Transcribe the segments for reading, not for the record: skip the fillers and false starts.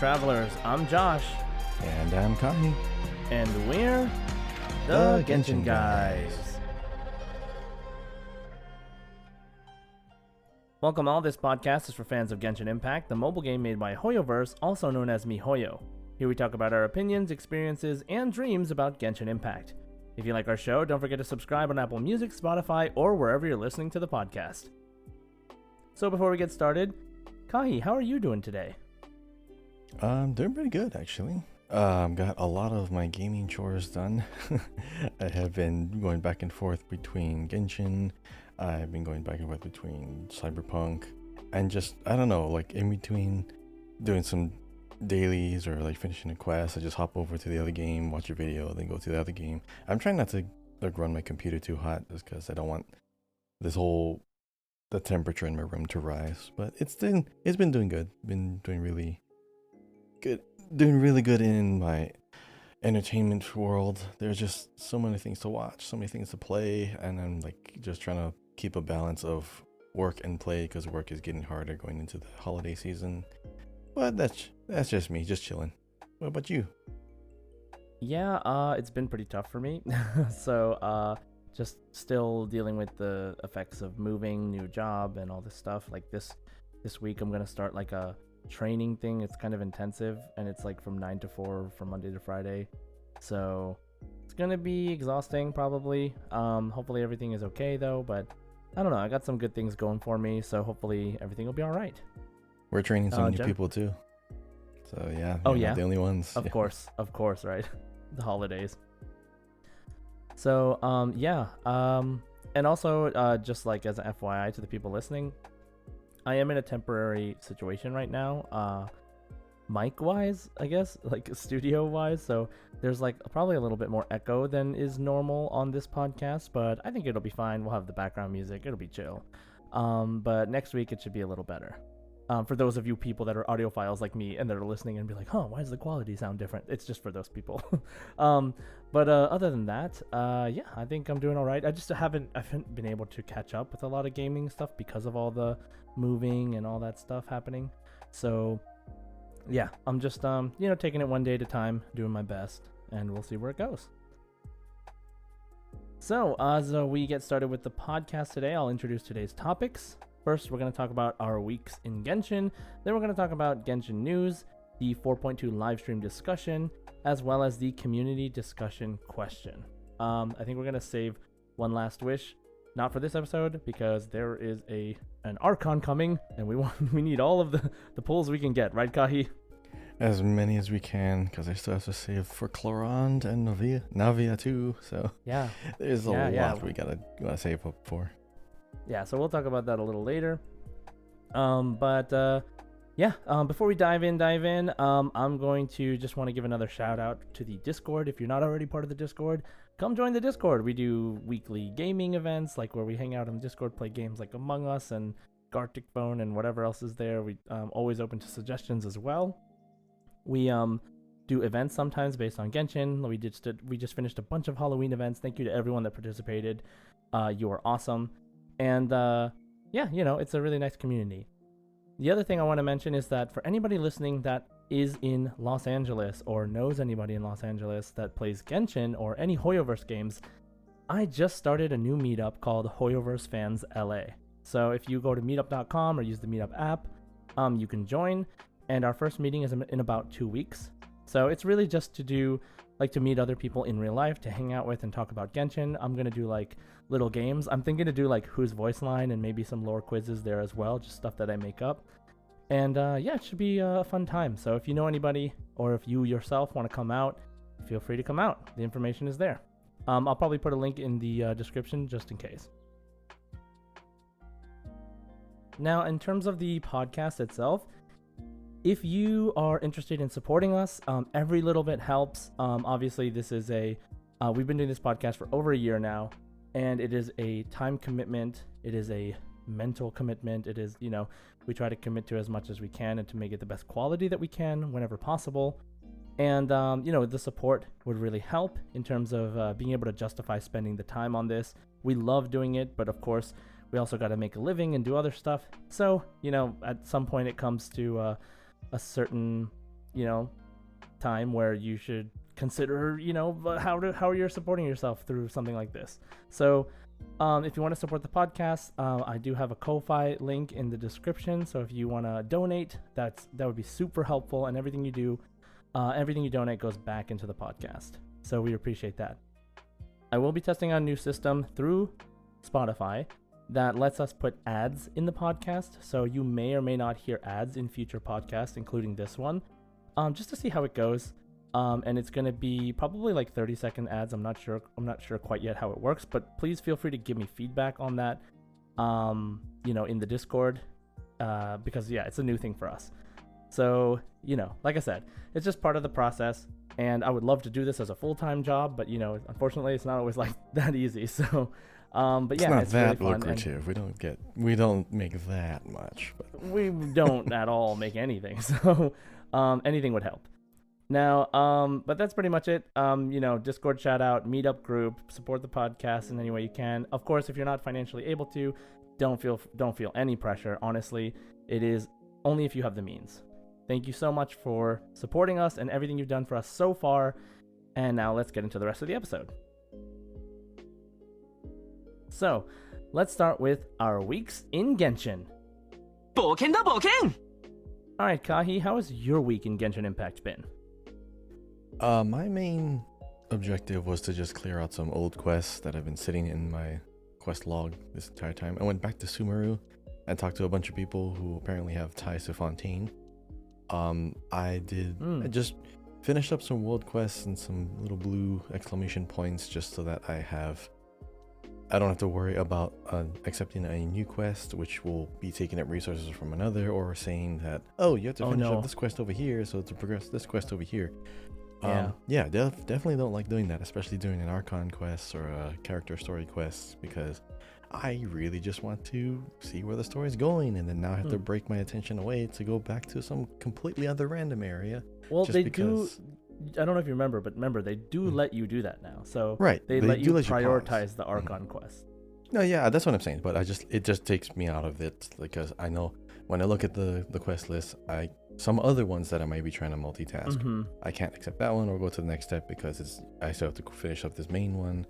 Travelers. I'm Josh. And I'm Kahi. And we're the Genshin Guys. Welcome all. This podcast is for fans of Genshin Impact, the mobile game made by Hoyoverse, also known as miHoYo. Here we talk about our opinions, experiences, and dreams about Genshin Impact. If you like our show, don't forget to subscribe on Apple Music, Spotify, or wherever you're listening to the podcast. So before we get started, Kahi, how are you doing today? I'm doing pretty good, actually. Got a lot of my gaming chores done. I have been going back and forth between Genshin. I've been going back and forth between Cyberpunk. And just, I don't know, like in between doing some dailies or like finishing a quest, I just hop over to the other game, watch a video, then go to the other game. I'm trying not to like run my computer too hot just because I don't want the temperature in my room to rise. But it's been doing good. Been doing really good in my entertainment world. There's just so many things to watch, so many things to play, and I'm like just trying to keep a balance of work and play because work is getting harder going into the holiday season. But that's just me, just chilling. What about you? Yeah, it's been pretty tough for me. So, just still dealing with the effects of moving, new job, and all this stuff. Like this week, I'm gonna start like a training thing. It's kind of intensive, and it's like from 9 to 4 from Monday to Friday. So it's gonna be exhausting, probably. Hopefully everything is okay though. But I don't know. I got some good things going for me, so hopefully everything will be all right. We're training some new people too. So yeah. Oh yeah. Not the only ones. Of course, right? The holidays. So and also just like as an FYI to the people listening, I am in a temporary situation right now, mic wise, I guess, like studio wise. So there's like probably a little bit more echo than is normal on this podcast, but I think it'll be fine. We'll have the background music, it'll be chill. But next week it should be a little better. For those of you people that are audiophiles like me and that are listening and be like, why does the quality sound different? It's just for those people. But other than that, yeah, I think I'm doing all right. I haven't been able to catch up with a lot of gaming stuff because of all the moving and all that stuff happening. So yeah, I'm just taking it one day at a time, doing my best, and we'll see where it goes. So as we get started with the podcast today, I'll introduce today's topics. First, we're going to talk about our weeks in Genshin. Then we're going to talk about Genshin news, the 4.2 Livestream discussion, as well as the community discussion question. I think we're going to save one last wish, not for this episode, because there is an Archon coming, and we need all of the pulls we can get, right, Kahi? As many as we can, because I still have to save for Clorand and Navia too. So yeah, there's a lot we gotta save up for. Yeah, so we'll talk about that a little later. Before we dive in, I'm going to just want to give another shout out to the Discord. If you're not already part of the Discord, come join the Discord. We do weekly gaming events, like where we hang out on the Discord, play games like Among Us and Gartic Phone and whatever else is there. We always open to suggestions as well. We do events sometimes based on Genshin. We just finished a bunch of Halloween events. Thank you to everyone that participated. You are awesome. And it's a really nice community. The other thing I want to mention is that for anybody listening that is in Los Angeles or knows anybody in Los Angeles that plays Genshin or any Hoyoverse games, I just started a new meetup called Hoyoverse Fans LA. So if you go to meetup.com or use the Meetup app, you can join. And our first meeting is in about 2 weeks. So it's really just to meet other people in real life, to hang out with and talk about Genshin. I'm going to do like little games. I'm thinking to do like Who's Voice Line and maybe some lore quizzes there as well, just stuff that I make up. And it should be a fun time. So if you know anybody or if you yourself want to come out, feel free to come out. The information is there. I'll probably put a link in the description just in case. Now, in terms of the podcast itself, if you are interested in supporting us, every little bit helps. Obviously, this is we've been doing this podcast for over a year now, and it is a time commitment. It is a mental commitment. It is, we try to commit to as much as we can and to make it the best quality that we can whenever possible. And, the support would really help in terms of being able to justify spending the time on this. We love doing it, but of course, we also got to make a living and do other stuff. So, at some point it comes to a certain time where you should consider, how you're supporting yourself through something like this. So if you want to support the podcast, I do have a Ko-Fi link in the description. So if you want to donate, that would be super helpful. And everything you donate goes back into the podcast. So we appreciate that. I will be testing out a new system through Spotify that lets us put ads in the podcast. So you may or may not hear ads in future podcasts, including this one, just to see how it goes. And it's going to be probably like 30-second ads. I'm not sure quite yet how it works, but please feel free to give me feedback on that, in the Discord, because it's a new thing for us. So, like I said, it's just part of the process, and I would love to do this as a full-time job, but unfortunately it's not always like that easy. So, but yeah, it's not that really lucrative. We don't make that much. But. We don't at all make anything. So, anything would help. Now, but that's pretty much it. Discord shout out, meetup group, support the podcast in any way you can. Of course, if you're not financially able to, don't feel any pressure. Honestly, it is only if you have the means. Thank you so much for supporting us and everything you've done for us so far. And now let's get into the rest of the episode. So, let's start with our weeks in Genshin. Alright, Kahi, how has your week in Genshin Impact been? My main objective was to just clear out some old quests that have been sitting in my quest log this entire time. I went back to Sumeru and talked to a bunch of people who apparently have ties to Fontaine. I just finished up some world quests and some little blue exclamation points just so that I don't have to worry about accepting a new quest, which will be taking up resources from another, or saying that, you have to finish up this quest over here, so to progress this quest over here. Definitely don't like doing that, especially doing an Archon quest or a character story quest, because I really just want to see where the story's going, and then now I have to break my attention away to go back to some completely other random area. Well, I don't know if you remember, but they do let you do that now. So they let you prioritize the Archon quest. No, yeah, that's what I'm saying. But it just takes me out of it, because I know when I look at the quest list, some other ones that I might be trying to multitask, I can't accept that one or go to the next step because I still have to finish up this main one.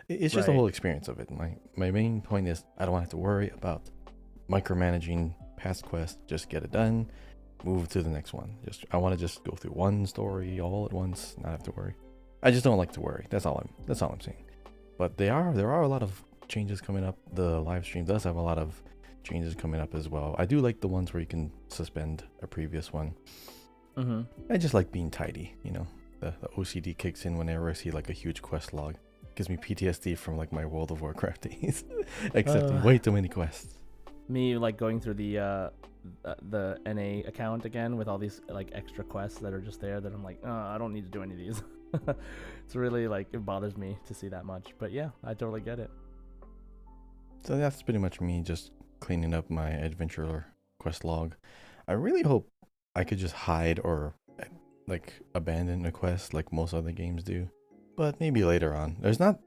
It's just the whole experience of it. My main point is I don't have to worry about micromanaging past quests. Just get it done, move to the next one. I want to just go through one story all at once, not have to worry. I just don't like to worry. That's all I'm saying. But there are a lot of changes coming up. The live stream does have a lot of changes coming up as well. I do like the ones where you can suspend a previous one. I just like being tidy. The OCD kicks in whenever I see like a huge quest log. Gives me PTSD from like my World of Warcraft days, accepting way too many quests. Me like going through the NA account again with all these like extra quests that are just there that I'm like, I don't need to do any of these. It's really like, it bothers me to see that much, but yeah, I totally get it. So that's pretty much me just cleaning up my adventurer quest log. I really hope I could just hide or like abandon a quest like most other games do. But maybe later on. There's not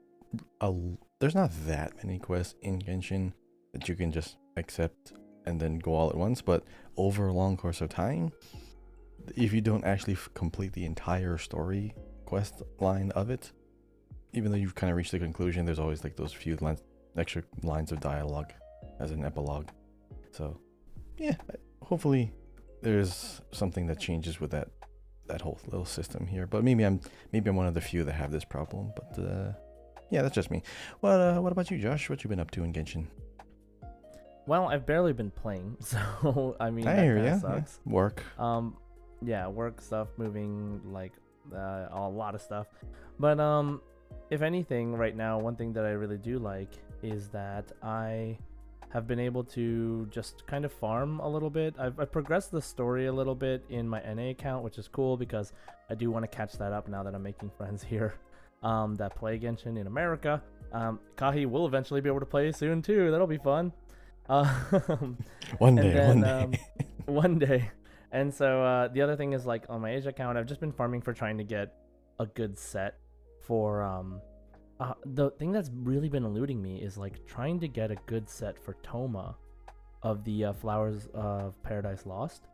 that many quests in Genshin that you can just accept and then go all at once. But over a long course of time, if you don't actually complete the entire story quest line of it, even though you've kind of reached the conclusion, there's always like those few extra lines of dialogue as an epilogue. So yeah, hopefully there's something that changes with that whole little system here, but maybe I'm one of the few that have this problem. But yeah, that's just me. What about you, Josh? What you been up to in Genshin? Well, I've barely been playing, so I mean, I hear ya. Sucks. Yeah. Work. Work stuff, moving, like a lot of stuff. But if anything, right now, one thing that I really do like is that I have been able to just kind of farm a little bit. I've progressed the story a little bit in my NA account, which is cool because I do want to catch that up now that I'm making friends here that play Genshin in America. Kahi will eventually be able to play soon too. That'll be fun. One day. One day. And so the other thing is, like, on my Asia account, I've just been farming for trying to get a good set for the thing that's really been eluding me is like trying to get a good set for Toma of the Flowers of Paradise Lost.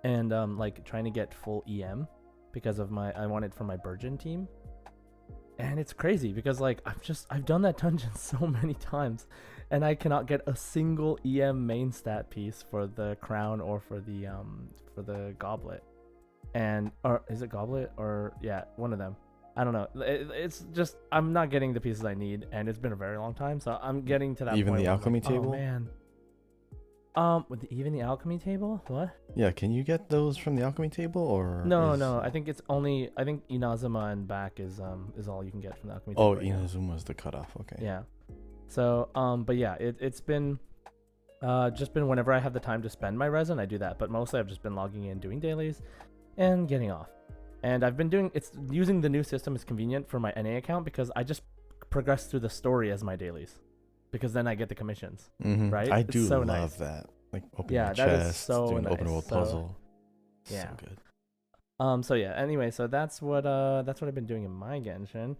and like trying to get full EM because of I want it for my Burgeon team. And it's crazy because like I've done that dungeon so many times, and I cannot get a single EM main stat piece for the crown or for the goblet. And or is it goblet or yeah, one of them. I don't know. It's just I'm not getting the pieces I need, and it's been a very long time, so I'm getting to that Even point the where alchemy I'm like, table? Oh man. Even the alchemy table? What? Yeah, can you get those from the alchemy table or No. I think it's only Inazuma and back is all you can get from the alchemy table. Oh, right now. Inazuma's the cutoff. Okay. Yeah. So but yeah, it's been just been whenever I have the time to spend my resin, I do that. But mostly I've just been logging in, doing dailies, and getting off. And I've been using the new system is convenient for my NA account because I just progress through the story as my dailies, because then I get the commissions. Right? I It's do so love nice. that. Like opening Yeah, a that is chest, so doing nice. open world So, puzzle. yeah. So good. So yeah. Anyway, so that's what I've been doing in my Genshin.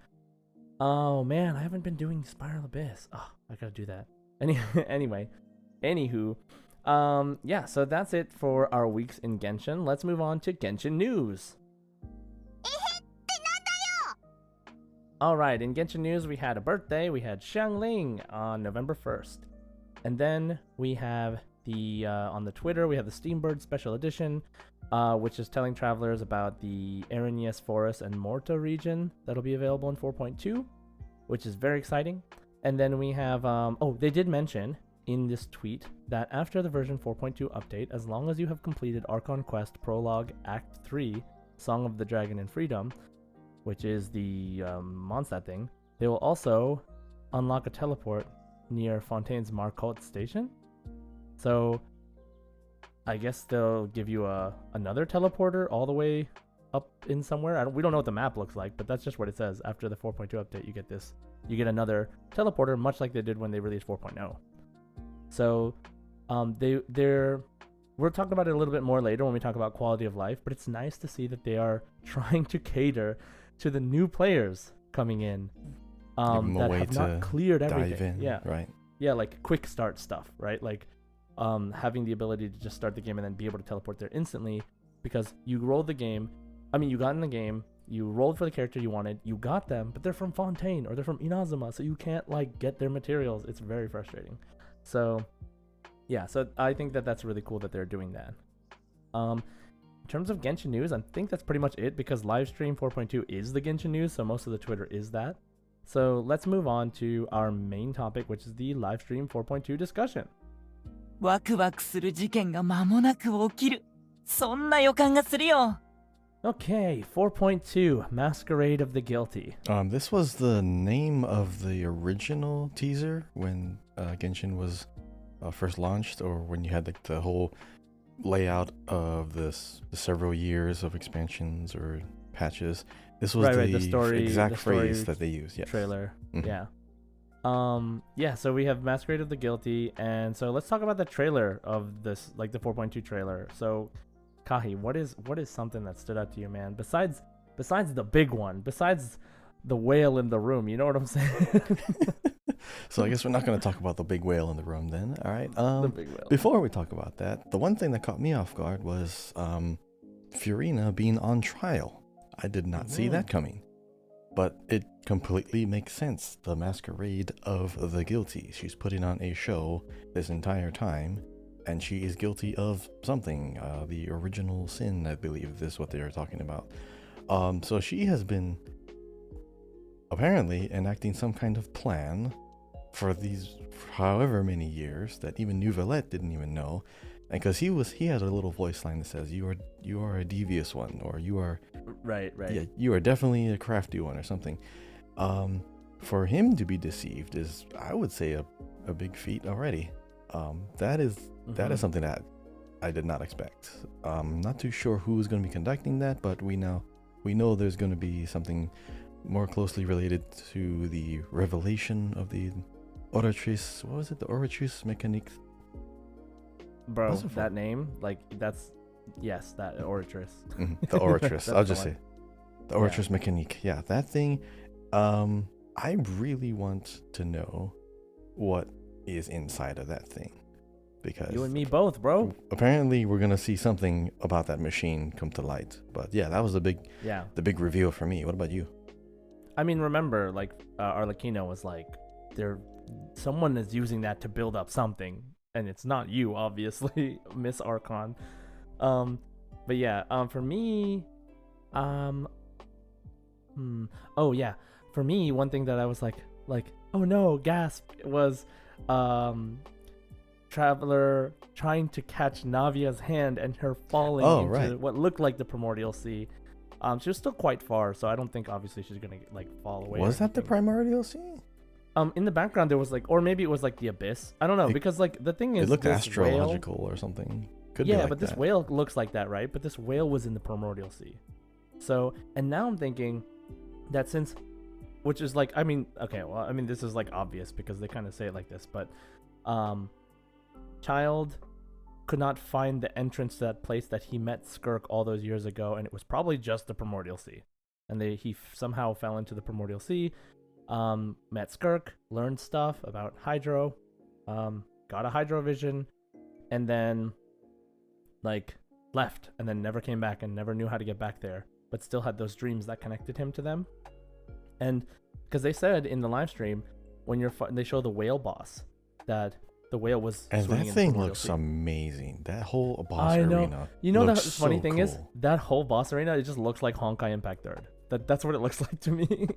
Oh man, I haven't been doing Spiral Abyss. Oh, I gotta do that. Anyway, anywho, yeah. So that's it for our weeks in Genshin. Let's move on to Genshin news. All right, in Genshin news, we had a birthday. We had Xiangling on November 1st, and then we have the on the Twitter we have the Steambird Special Edition, which is telling travelers about the Arenius Forest and Morta region that'll be available in 4.2, which is very exciting. And then we have they did mention in this tweet that after the version 4.2 update, as long as you have completed Archon Quest Prologue Act 3, Song of the Dragon and Freedom, which is the Mondstadt thing, they will also unlock a teleport near Fontaine's Marcotte station. So I guess they'll give you another teleporter all the way up in somewhere. We don't know what the map looks like, but that's just what it says. After the 4.2 update, you get another teleporter, much like they did when they released 4.0. So we'll talk about it a little bit more later when we talk about quality of life, but it's nice to see that they are trying to cater to the new players coming in that have not cleared everything. Dive in, yeah, right. Yeah, like quick start stuff, right? Like having the ability to just start the game and then be able to teleport there instantly, because you rolled the game. I mean, you got in the game, you rolled for the character you wanted, you got them, but they're from Fontaine or they're from Inazuma, so you can't like get their materials. It's very frustrating. So yeah, so I think that's really cool that they're doing that. In terms of Genshin news, I think that's pretty much it, because Livestream 4.2 is the Genshin news, so most of the Twitter is that. So let's move on to our main topic, which is the Livestream 4.2 discussion. ワクワクする事件が間もなく起きる。そんな予感がするよ。Okay, 4.2 Masquerade of the Guilty. This was the name of the original teaser when Genshin was first launched, or when you had like the whole layout of the several years of expansions or patches. This was the exact phrase that they used. Yes. Trailer. Mm-hmm. Yeah. So we have Masquerade of the Guilty, and so let's talk about the trailer of this, like the 4.2 trailer. So Kahi, what is something that stood out to you, man? Besides the big one, besides the whale in the room, you know what I'm saying? So I guess we're not going to talk about the big whale in the room then. All right. The big whale. Before we talk about that, the one thing that caught me off guard was Furina being on trial. I did not see that coming, but it completely makes sense. The Masquerade of the Guilty. She's putting on a show this entire time, and she is guilty of something. The original sin, I believe, is what they are talking about. So she has been apparently enacting some kind of plan for these however many years that even Nouvelette didn't even know. And because he had a little voice line that says, you are a devious one, or you are right. Yeah, you are definitely a crafty one or something. For him to be deceived is, I would say, a big feat already. That is something that I did not expect. Not too sure who's going to be conducting that, but we know there's going to be something more closely related to the revelation of the Oratrice. What was it? The Oratrice Mécanique. Bro, that name, like that Oratrice. The Oratrice. I'll just say the Oratrice Mécanique. Yeah, that thing. I really want to know what is inside of that thing. because You and me both, bro. apparently we're gonna see something about that machine come to light. But yeah, that was the big reveal for me. What about you? I mean, remember, like, Arlecchino was like, someone is using that to build up something, and it's not you, obviously, Miss Archon. But yeah, for me, oh yeah, for me, one thing that I was like, oh no, gasp, was, Traveler trying to catch Navia's hand and her falling into what looked like the Primordial Sea. She was still quite far, so I don't think obviously she's gonna like fall away. Was that the Primordial Sea? In the background there was like, or maybe it was like the abyss. I don't know, because like the thing is, it looked this astrological whale, or something. Could yeah, be like but this that. whale looks like that, right? But this whale was in the Primordial Sea. So, and now I'm thinking that since, which is like, I mean, okay, well, I mean, this is like obvious because they kind of say it like this, but Child could not find the entrance to that place that he met Skirk all those years ago, and it was probably just the Primordial Sea. And he somehow fell into the Primordial Sea, met Skirk, learned stuff about Hydro, got a Hydro vision, and then like left, and then never came back and never knew how to get back there, but still had those dreams that connected him to them. And because they said in the live stream, when they show the whale boss, that the whale was and swimming that in thing the looks sea. amazing. That whole boss I know. arena. You know, the looks funny so thing is cool. that whole boss arena, it just looks like Honkai Impact 3rd. That's what it looks like to me.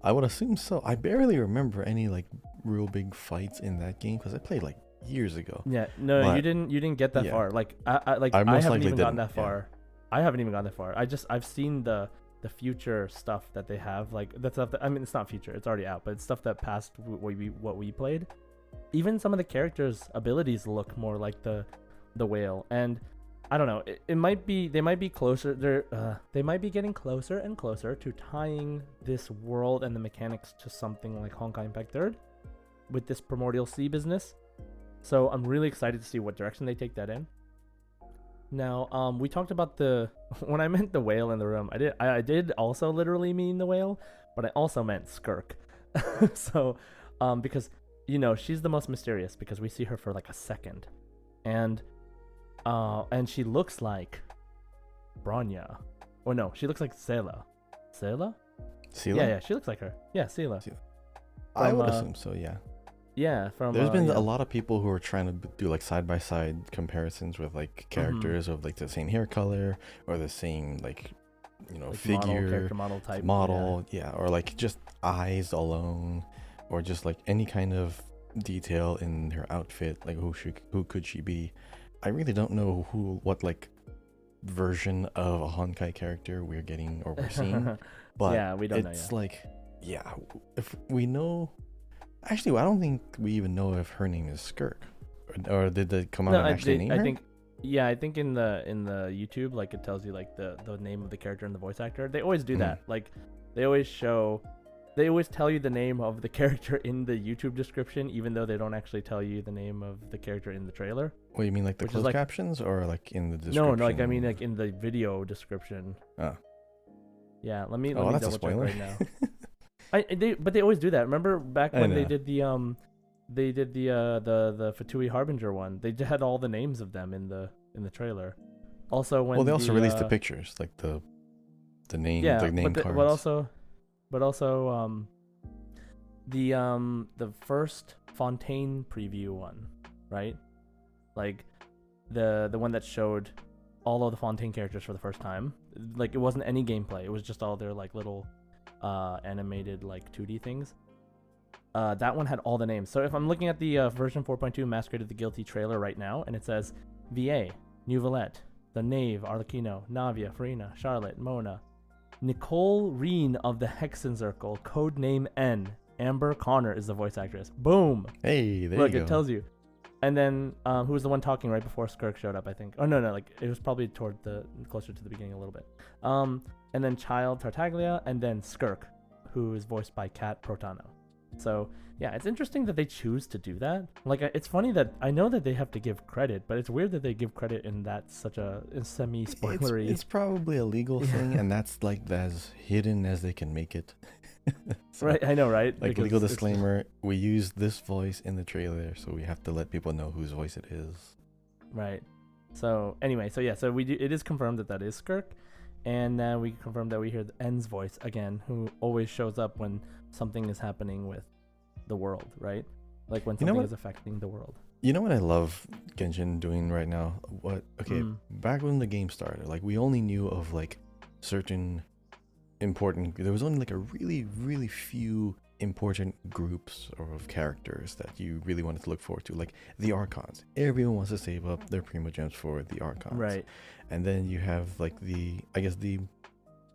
I would assume so. I barely remember any like real big fights in that game because I played like years ago. Yeah, no, But, you didn't get that yeah. far. Like I most haven't likely even gotten didn't, that far. I haven't even gotten that far. I've seen the future stuff that they have, like that stuff that, I mean, it's not future, it's already out, but it's stuff that passed what we played. Even some of the characters' abilities look more like the whale, and I don't know. It might be, they might be closer. They might be getting closer and closer to tying this world and the mechanics to something like Honkai Impact 3rd with this Primordial Sea business. So I'm really excited to see what direction they take that in. Now, we talked about when I meant the whale in the room, I did also literally mean the whale, but I also meant Skirk. So, because, you know, she's the most mysterious because we see her for like a second, and she looks like Bronya. Or no, she looks like Sela. Sela? Yeah, she looks like her. Yeah, Sela. I would assume so, yeah. Yeah, there's been a lot of people who are trying to do like side-by-side comparisons with like characters of like the same hair color or the same like, you know, like figure, character model type, yeah, or like just eyes alone, or just like any kind of detail in her outfit, like who could she be. I really don't know what like version of a Honkai character we're getting or we're seeing, but yeah, we don't know it's yet. like, yeah, if we know. Actually, I don't think we even know if her name is Skirk, or did they come out and actually name her? I think in the YouTube, like it tells you like the name of the character and the voice actor. They always do that. Like they always tell you the name of the character in the YouTube description, even though they don't actually tell you the name of the character in the trailer. What, you mean like the closed captions or like in the description? No, like I mean like in the video description. Oh. Yeah, let me that's double a spoiler. check right now. But they always do that. Remember back when they did the Fatui Harbinger one? They had all the names of them in the trailer. Also, when they also released the pictures, like the name, the name cards. But also the first Fontaine preview one, right? Like the one that showed all of the Fontaine characters for the first time. Like it wasn't any gameplay. It was just all their like little animated like 2D things. That one had all the names. So if I'm looking at the version 4.2 Masquerade of the Guilty trailer right now, and it says VA, New Valette, The Knave, Arlecchino, Navia, Farina, Charlotte, Mona, Nicole Reen of the Hexen Circle, codename N, Amber Connor is the voice actress. Boom! Hey, there Look, you go. It tells you. And then who was the one talking right before Skirk showed up, I think. Oh, no, like it was probably closer to the beginning a little bit. And then Child Tartaglia, and then Skirk, who is voiced by Kat Protano. So, yeah, it's interesting that they choose to do that. Like, it's funny that I know that they have to give credit, but it's weird that they give credit in that such a semi-spoilery. It's probably a legal thing, and that's like as hidden as they can make it. So, right, I know, right? Like because legal disclaimer, we use this voice in the trailer, so we have to let people know whose voice it is. Right. So anyway, so yeah, so we do. It is confirmed that is Skirk, and we confirmed that we hear the N's voice again, who always shows up when something is happening with the world, right? Like when something is affecting the world. You know what I love Genshin doing right now? Back when the game started, like we only knew of like certain important. There was only like a really few important groups of characters that you really wanted to look forward to, like the Archons. Everyone wants to save up their Primogems for the Archons, right? And then you have like the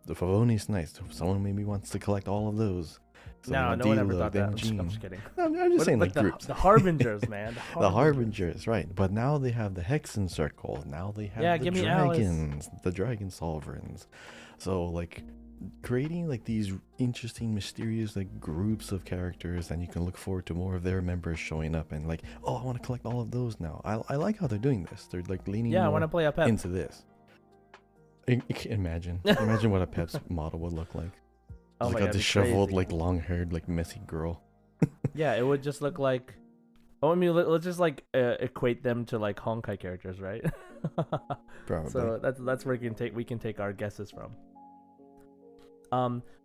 Favonius Knights. Someone maybe wants to collect all of those. So no one ever thought that. I'm just kidding. I'm just saying like groups. The Harbingers, man. The Harbingers, right? But now they have the Hexen Circle. Now they have the dragons, the Dragon Sovereigns. So like creating like these interesting, mysterious like groups of characters, and you can look forward to more of their members showing up. And like, oh, I want to collect all of those now. I like how they're doing this. They're like leaning I want to play a Pep into this. Imagine what a Pep's model would look like. Oh like a disheveled, like long-haired, like messy girl. Yeah, it would just look like. Oh, I mean, let's just like equate them to like Honkai characters, right? Probably. So that's where we can take our guesses from.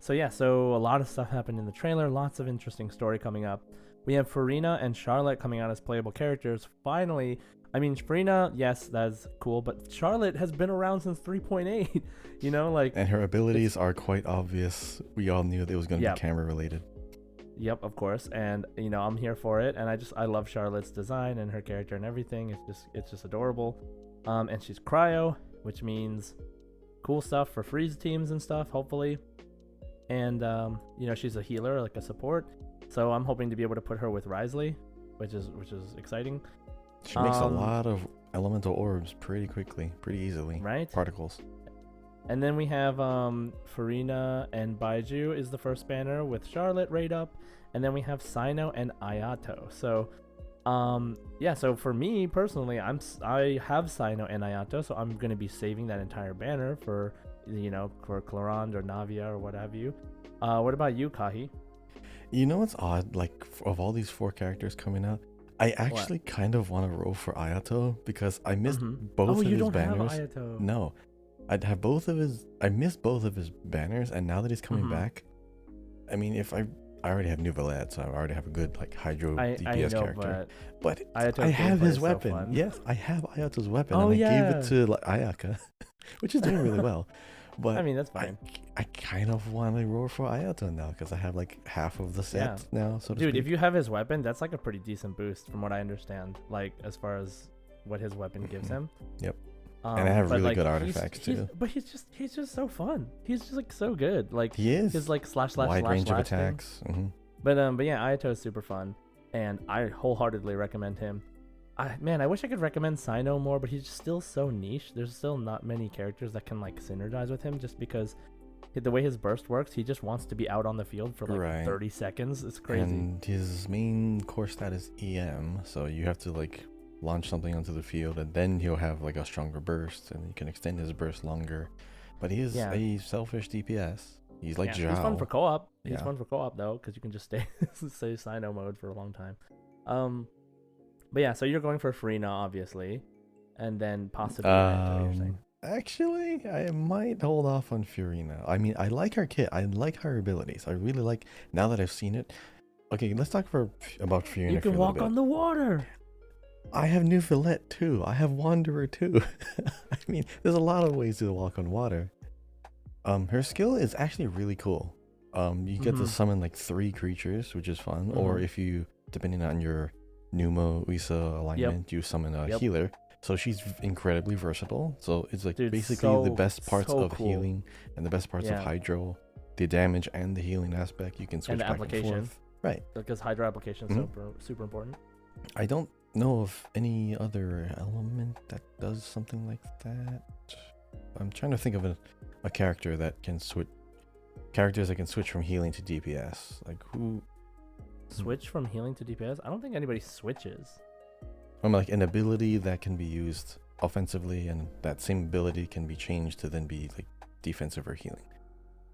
So a lot of stuff happened in the trailer. Lots of interesting story coming up. We have Farina and Charlotte coming out as playable characters. Finally, I mean, Farina, yes, that's cool, but Charlotte has been around since 3.8. You know, like. And her abilities are quite obvious. We all knew that it was going to be camera related. Yep, of course, and you know I'm here for it, and I love Charlotte's design and her character and everything. It's just adorable. And she's cryo, which means cool stuff for freeze teams and stuff, hopefully. And you know, she's a healer, like a support. So I'm hoping to be able to put her with Risley, which is exciting. She makes a lot of elemental orbs pretty quickly, pretty easily. Right? Particles. And then we have Farina and Baiju is the first banner with Charlotte right up. And then we have Sino and Ayato. So so for me personally, I have Sino and Ayato, so I'm going to be saving that entire banner for, you know, for Clarande or Navia or what have you. What about you, Kahi? You know what's odd? Like, of all these 4 characters coming out, I actually kind of want to roll for Ayato because I missed both of his banners. Have Ayato. No. I missed both of his banners, and now that he's coming back, I mean, if I already have Nouvellette, so I already have a good like Hydro DPS character. But I have his weapon. So yes, I have Ayato's weapon, and I gave it to like, Ayaka, which is doing really well. But I mean, that's fine. I kind of want to roar for Ayato now because I have like half of the set now. So dude, if you have his weapon, that's like a pretty decent boost from what I understand. Like as far as what his weapon gives him. Yep. And I have really good artifacts too. But he's just so fun. He's just like so good. Like he is. His like slash wide range of attacks. But yeah, Ayato is super fun, and I wholeheartedly recommend him. I wish I could recommend Sino more, but he's still so niche. There's still not many characters that can like synergize with him, just because the way his burst works, he just wants to be out on the field for like 30 seconds. It's crazy. And his main core stat is EM, so you have to like launch something onto the field, and then he'll have like a stronger burst, and you can extend his burst longer. But he is a selfish DPS. He's like Zhao. He's fun for co-op. He's fun for co-op though, because you can just stay Sino mode for a long time. But yeah, so you're going for Farina, obviously, and then possibly you're saying. Actually, I might hold off on Farina. I mean, I like her kit. I like her abilities. I really like, now that I've seen it. Okay, let's talk about Farina. You can walk on the water. I have Nouvellette too. I have Wanderer too. I mean, there's a lot of ways to walk on water. Her skill is actually really cool. You get to summon like 3 creatures, which is fun. Or if you, depending on your Numo Uisa alignment, you summon a healer. So she's incredibly versatile. So it's like basically the best parts of healing and the best parts of Hydro, the damage and the healing aspect. You can switch back and forth. Right. Because Hydro application is super important. I don't know of any other element that does something like that. I'm trying to think of a character that can switch. Characters that can switch from healing to DPS. Like who? Switch from healing to DPS? I don't think anybody switches. Like an ability that can be used offensively, and that same ability can be changed to then be like defensive or healing.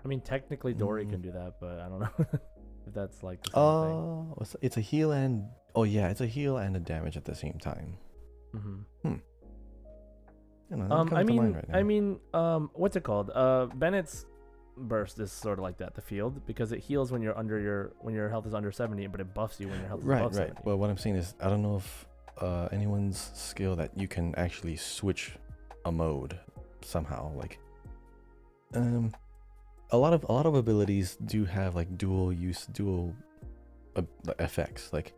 I mean, technically Dory can do that, but I don't know if that's like the same thing. It's a heal and it's a heal and a damage at the same time. You know, that comes to mind right now. I mean, what's it called? Bennett's burst is sort of like that, the field, because it heals when you're when your health is under 70, but it buffs you when your health is above 70. Well, what I'm saying is, I don't know if anyone's skill that you can actually switch a mode somehow. Like, a lot of abilities do have like dual effects. Like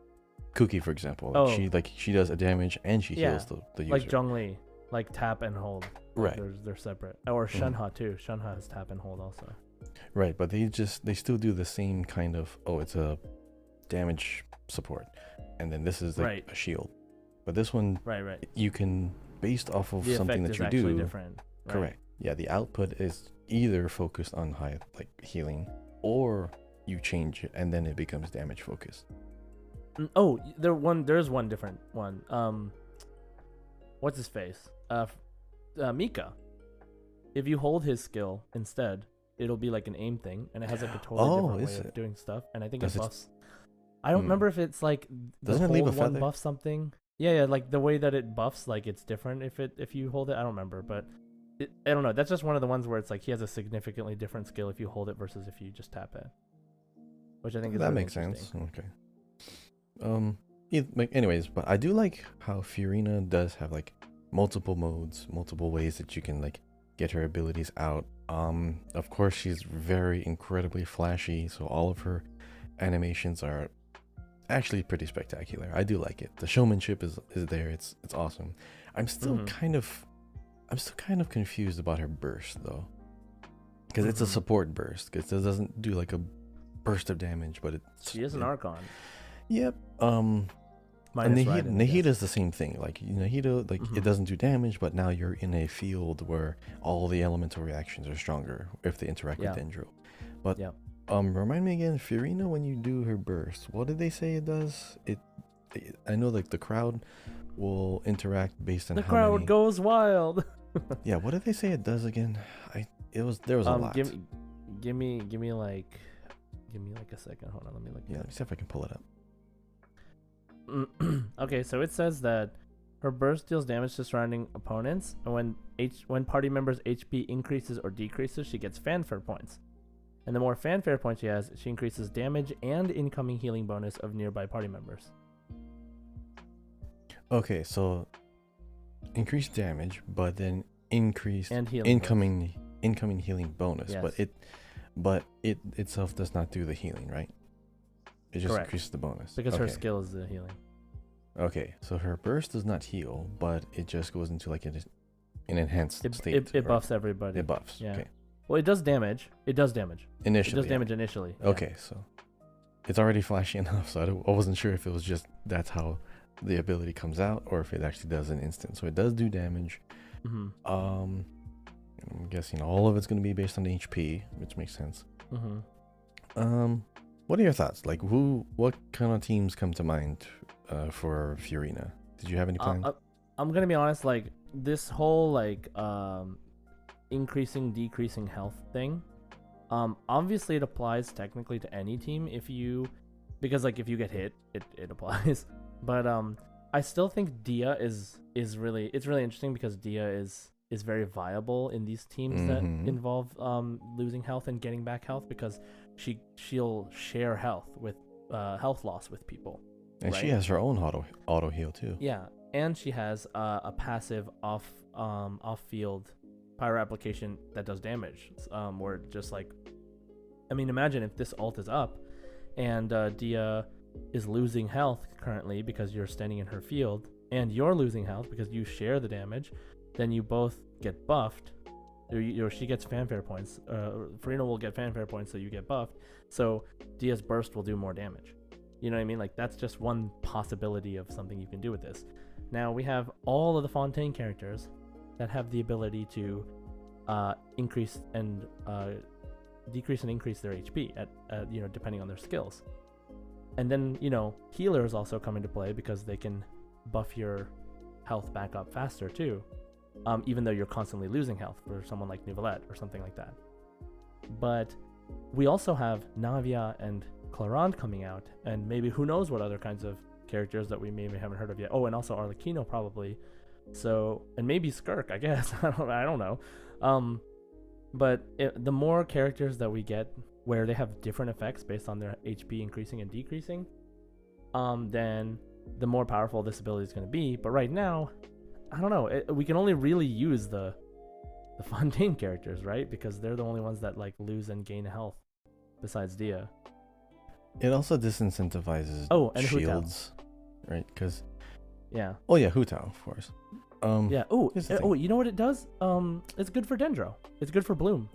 Cookie, for example, she does a damage and she heals the user. Like Zhongli, like tap and hold. Like Right. they're separate. Or Shenhe too. Shenhe has tap and hold also. Right, but they still do the same kind of, it's a damage support, and then this is like a shield. But this one, you can, based off of the something effect that is you do. Different. Right? Correct. Yeah, the output is either focused on high like healing, or you change it and then it becomes damage focused. Oh, there's one different one. What's his face? Mika. If you hold his skill instead, it'll be like an aim thing, and it has like a totally different way of doing stuff. And I think it buffs. I don't remember if it's like doesn't it leave a feather? Buff something. Yeah, like the way that it buffs, like it's different if you hold it. I don't remember, but I don't know. That's just one of the ones where it's like he has a significantly different skill if you hold it versus if you just tap it, which I think is that really makes sense. Okay. Anyways, but I do like how Fiorina does have like multiple modes, multiple ways that you can like get her abilities out. Of course, she's very incredibly flashy, so all of her animations are actually pretty spectacular. I do like it. The showmanship is there. It's awesome. I'm still kind of confused about her burst though, because it's a support burst. Because it doesn't do like a burst of damage, but she is an Archon. Yep. And Nahida is the same thing. Like Nahida, like it doesn't do damage, but now you're in a field where all the elemental reactions are stronger if they interact with Dendro. But remind me again, Fiorina, when you do her burst, what did they say it does? I know like the crowd will interact based on the crowd goes wild. Yeah, what did they say it does again? There was a lot. Give me like a second. Hold on, let me look. Yeah, let me see if I can pull it up. Okay, so it says that her burst deals damage to surrounding opponents, and when party members' HP increases or decreases, she gets fanfare points. And the more fanfare points she has, she increases damage and incoming healing bonus of nearby party members. Okay, so increased damage, but then increased and incoming healing bonus. Yes. But it itself does not do the healing, right? It just increases the bonus. Because her skill is the healing. Okay, so her burst does not heal, but it just goes into like an enhanced state. It buffs everybody. It buffs. Yeah. Okay. Well, it does damage. Initially. It does damage initially. Okay, so it's already flashy enough, so I wasn't sure if it was just that's how the ability comes out or if it actually does an instant. So it does do damage. I'm guessing all of it's going to be based on the HP, which makes sense. What are your thoughts? Like, what kind of teams come to mind for Fiorina? Did you have any plans? I'm gonna be honest. Like this whole like increasing, decreasing health thing. Obviously, it applies technically to any team because like if you get hit, it applies. But I still think Dia is really interesting because Dia is very viable in these teams that involve losing health and getting back health, because she'll share health loss with people. And she has her own auto heal too. Yeah, and she has a passive off field pyro application that does damage. Where just like, I mean, imagine if this ult is up and Dia is losing health currently because you're standing in her field, and you're losing health because you share the damage, then you both get buffed. She gets fanfare points. Fiorina will get fanfare points, so you get buffed. So Dia's burst will do more damage. You know what I mean? Like that's just one possibility of something you can do with this. Now we have all of the Fontaine characters that have the ability to increase and decrease and increase their HP at depending on their skills. And then healers also come into play because they can buff your health back up faster too. Even though you're constantly losing health for someone like Neuvillette or something like that. But we also have Navia and Clarande coming out, and maybe who knows what other kinds of characters that we maybe haven't heard of yet. Oh, and also Arlecchino probably. So, and maybe Skirk, I guess. I don't know. But the more characters that we get where they have different effects based on their HP increasing and decreasing, then the more powerful this ability is going to be. But right now, I don't know. We can only really use the Fontaine characters, right? Because they're the only ones that like lose and gain health, besides Dia. It also disincentivizes and shields, right? Because yeah. Oh yeah, Hu Tao, of course. Yeah. You know what it does? It's good for Dendro. It's good for Bloom.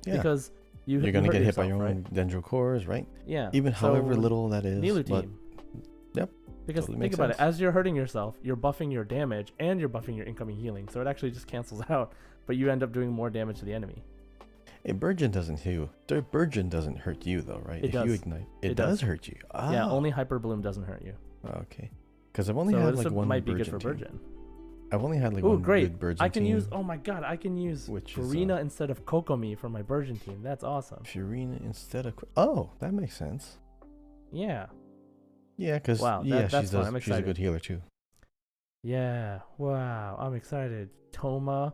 Yeah. Because you're gonna get hit by yourself, your own Dendro cores, right? Yeah. Even however little that is. Nilu but, team. Yep. Because totally think about it, as you're hurting yourself, you're buffing your damage and you're buffing your incoming healing, so it actually just cancels out. But you end up doing more damage to the enemy. A Burgeon doesn't heal. The Burgeon doesn't hurt you though, right? It does. You ignite, it does hurt you. Ah. Yeah, only Hyper Bloom doesn't hurt you. Okay. Because I've only had like one might be Burgeon good for team. Burgeon. I've only had like one good Burgeon I can team. use. Oh my god, I can use Furina instead of Kokomi for my Burgeon team. That's awesome. Furina instead of. Oh, that makes sense. Yeah. Yeah, because she's a good healer too. Yeah. Wow. I'm excited. Toma.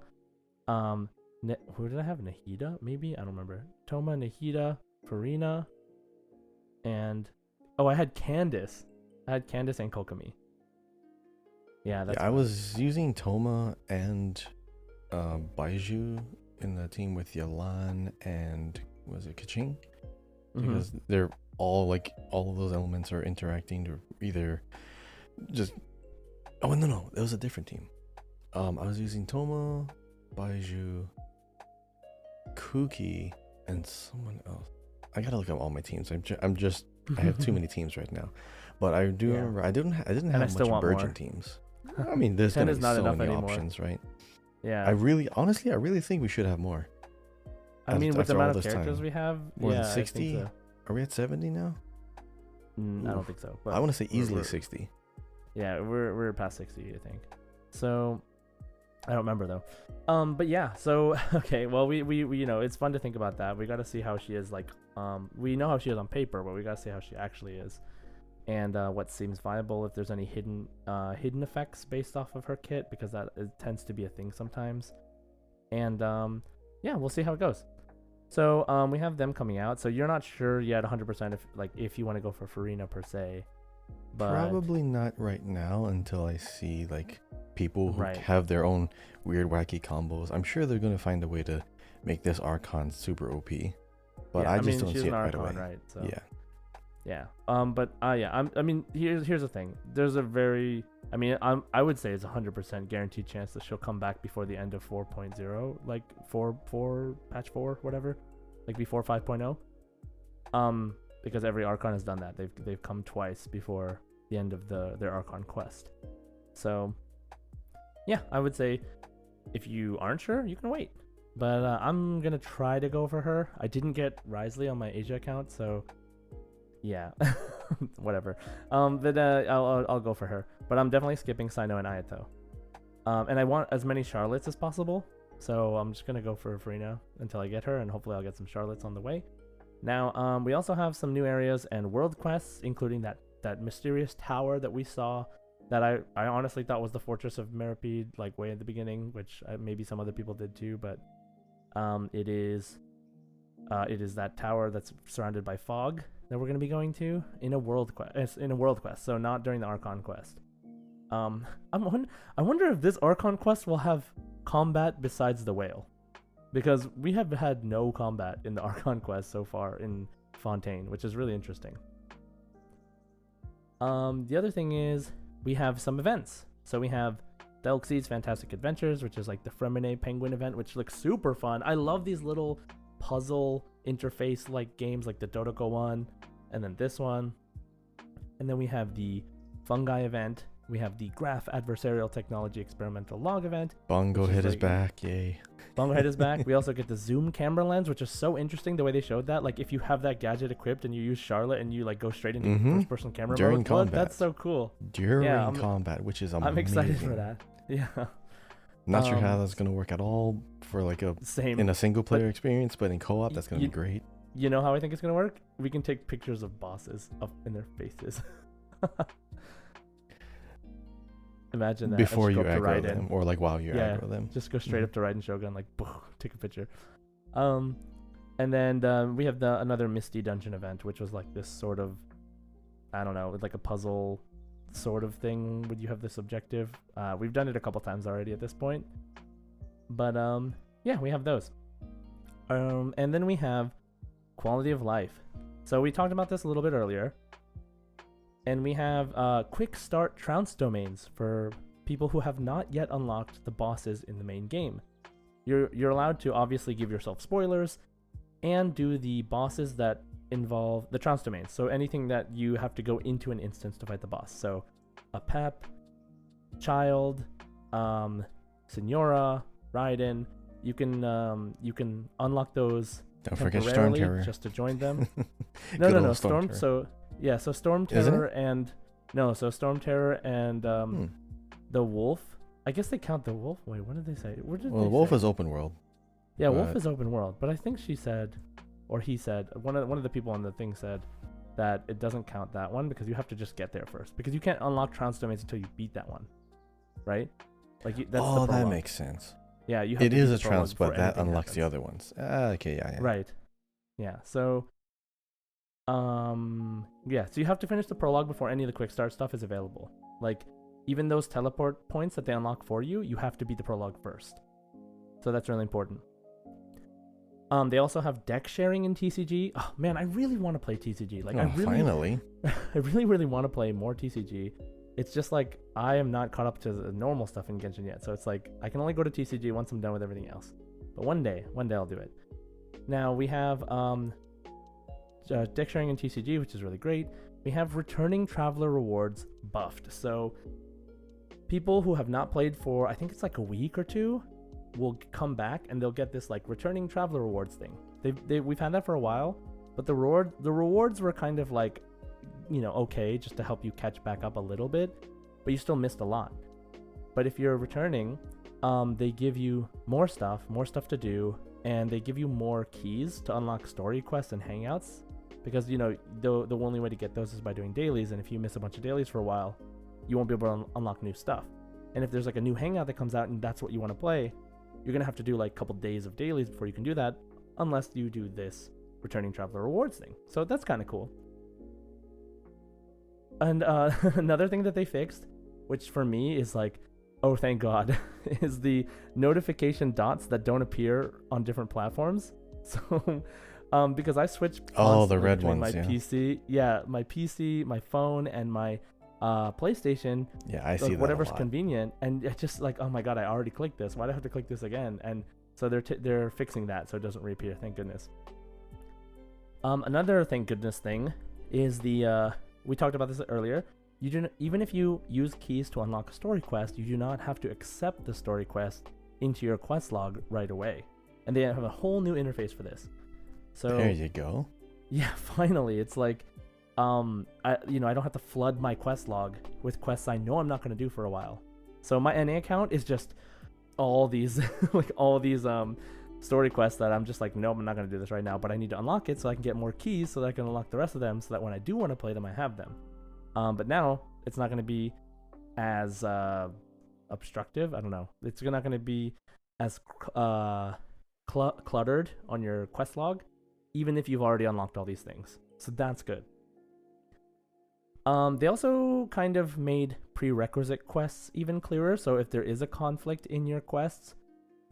Who did I have? Nahida? Maybe? I don't remember. Toma, Nahida, Furina, and I had Candace. I had Candace and Kokomi. Yeah, that's. I was using Toma and Baiju in the team with Yalan and was it Kaching? Because they're all of those elements are interacting to either just. Oh no, it was a different team. I was using Toma, Baiju, Kuki, and someone else. I gotta look at all my teams. I have too many teams right now, but I do remember I didn't have much Virgin teams. I mean, there's gonna be so many options, right? Yeah. I really think we should have more. I mean, with the amount of characters we have, more than 60. So. Are we at 70 now? I don't think so. But I want to say easily 60. Yeah, we're past 60, I think. So I don't remember though. But yeah, so okay, well we it's fun to think about that. We got to see how she is we know how she is on paper, but we got to see how she actually is. And what seems viable, if there's any hidden effects based off of her kit, because it tends to be a thing sometimes. And yeah, we'll see how it goes. So we have them coming out. So you're not sure yet 100% if you want to go for Furina per se. But probably not right now until I see people who have their own weird wacky combos. I'm sure they're gonna find a way to make this Archon super OP. But I just don't see it right away. Right? So. Yeah. Yeah. But yeah. I mean, here's the thing. There's a very, I would say it's 100% guaranteed chance that she'll come back before the end of 4.0, like 4 patch 4, whatever, like before 5.0. Because every Archon has done that. They've come twice before the end of their Archon quest. So yeah, I would say if you aren't sure, you can wait. But I'm gonna try to go for her. I didn't get Risley on my Asia account, so yeah, whatever. But I'll go for her. But I'm definitely skipping Sino and Ayato. And I want as many Charlottes as possible, so I'm just gonna go for Furina until I get her, and hopefully I'll get some Charlottes on the way. Now, we also have some new areas and world quests, including that mysterious tower that we saw, that I honestly thought was the Fortress of Meripede, way at the beginning, which maybe some other people did too, but it is that tower that's surrounded by fog that we're going to be going to in a world quest, so not during the Archon quest. I wonder if this Archon quest will have combat besides the whale, because we have had no combat in the Archon quest so far in Fontaine, which is really interesting. The other thing is we have some events. So we have Delxie's Fantastic Adventures, which is like the Fremine Penguin event, which looks super fun. I love these little puzzle interface games, like the Dodoko one, and then this one. And then we have the Fungi event. We have the Graph Adversarial Technology Experimental Log event. Bongo Head is back, yay. Bongo Head is back. We also get the Zoom camera lens, which is so interesting the way they showed that. If you have that gadget equipped and you use Charlotte and you go straight into first-person camera during mode, combat. That's so cool. During combat, which is amazing. I'm excited for that. Yeah. Not sure how that's gonna work at all for in a single-player experience, but in co-op, that's gonna be great. You know how I think it's gonna work? We can take pictures of bosses up in their faces. Imagine that. Before and you just go up to aggro them, Raiden. or like while you Yeah, aggro them. just go straight Mhm. up to Raiden Shogun, like, take a picture. And then we have another Misty Dungeon event, which was like this sort of, I don't know, like a puzzle sort of thing. Would you have this objective? We've done it a couple times already at this point. But yeah, we have those. And then we have quality of life. So we talked about this a little bit earlier. And we have quick start trounce domains for people who have not yet unlocked the bosses in the main game. You're allowed to obviously give yourself spoilers and do the bosses that involve the trounce domains. So anything that you have to go into an instance to fight the boss. So a Pep, Child, Senora, Raiden. You can unlock those Don't forget Storm temporarily Terror. just to join them. Good no, old Storm. Terror. So Storm Isn't Terror and Storm Terror and the Wolf. I guess they count the Wolf. Wait, what did they say? What did Well, they Wolf say? is open world. Yeah, Wolf but- is open world, but I think she said, or he said, one of the people on the thing said that it doesn't count that one because you have to just get there first, because you can't unlock trounce domains until you beat that one, right? Like that's the Oh, that prologue. makes sense. Yeah, you have It to is beat a the prologue trounce, but before that anything unlocks the happens. other ones. Okay, yeah. Right. Yeah. So, yeah. So you have to finish the prologue before any of the quick start stuff is available. Like, even those teleport points that they unlock for you, you have to beat the prologue first. So that's really important. They also have deck sharing in TCG. Oh man, I really want to play TCG. Like, Finally. I really want to play more TCG. It's just like I am not caught up to the normal stuff in Genshin yet. So it's like I can only go to TCG once I'm done with everything else. But one day I'll do it. Now we have deck sharing in TCG, which is really great. We have returning traveler rewards buffed. So people who have not played for, I think it's like a week or two, will come back and they'll get this like returning traveler rewards thing. We've had that for a while, but the rewards were kind of like, you know, okay, just to help you catch back up a little bit, but you still missed a lot. But if you're returning, they give you more stuff to do, and they give you more keys to unlock story quests and hangouts, because, you know, the only way to get those is by doing dailies, and if you miss a bunch of dailies for a while, you won't be able to unlock new stuff. And if there's like a new hangout that comes out and that's what you want to play, you're gonna have to do like a couple days of dailies before you can do that, unless you do this returning traveler rewards thing. So that's kind of cool. And another thing that they fixed, which for me is like, oh thank God, is the notification dots that don't appear on different platforms. So because I switch Oh, the red between ones, my yeah. PC, my PC, my phone, and my PlayStation. Yeah, I see Like that whatever's a lot. convenient, and it's just like, oh my God, I already clicked this. Why do I have to click this again? And so they're fixing that so it doesn't reappear. Thank goodness. Another thank goodness thing is the we talked about this earlier. Even if you use keys to unlock a story quest, you do not have to accept the story quest into your quest log right away, and they have a whole new interface for this. So There you go. yeah, finally, it's like, I don't have to flood my quest log with quests I know I'm not going to do for a while. So my NA account is just all these, story quests that I'm just like, nope, I'm not going to do this right now, but I need to unlock it so I can get more keys so that I can unlock the rest of them so that when I do want to play them, I have them. But now it's not going to be as obstructive. I don't know. It's not going to be as cluttered on your quest log, even if you've already unlocked all these things. So that's good. They also kind of made prerequisite quests even clearer. So if there is a conflict in your quests,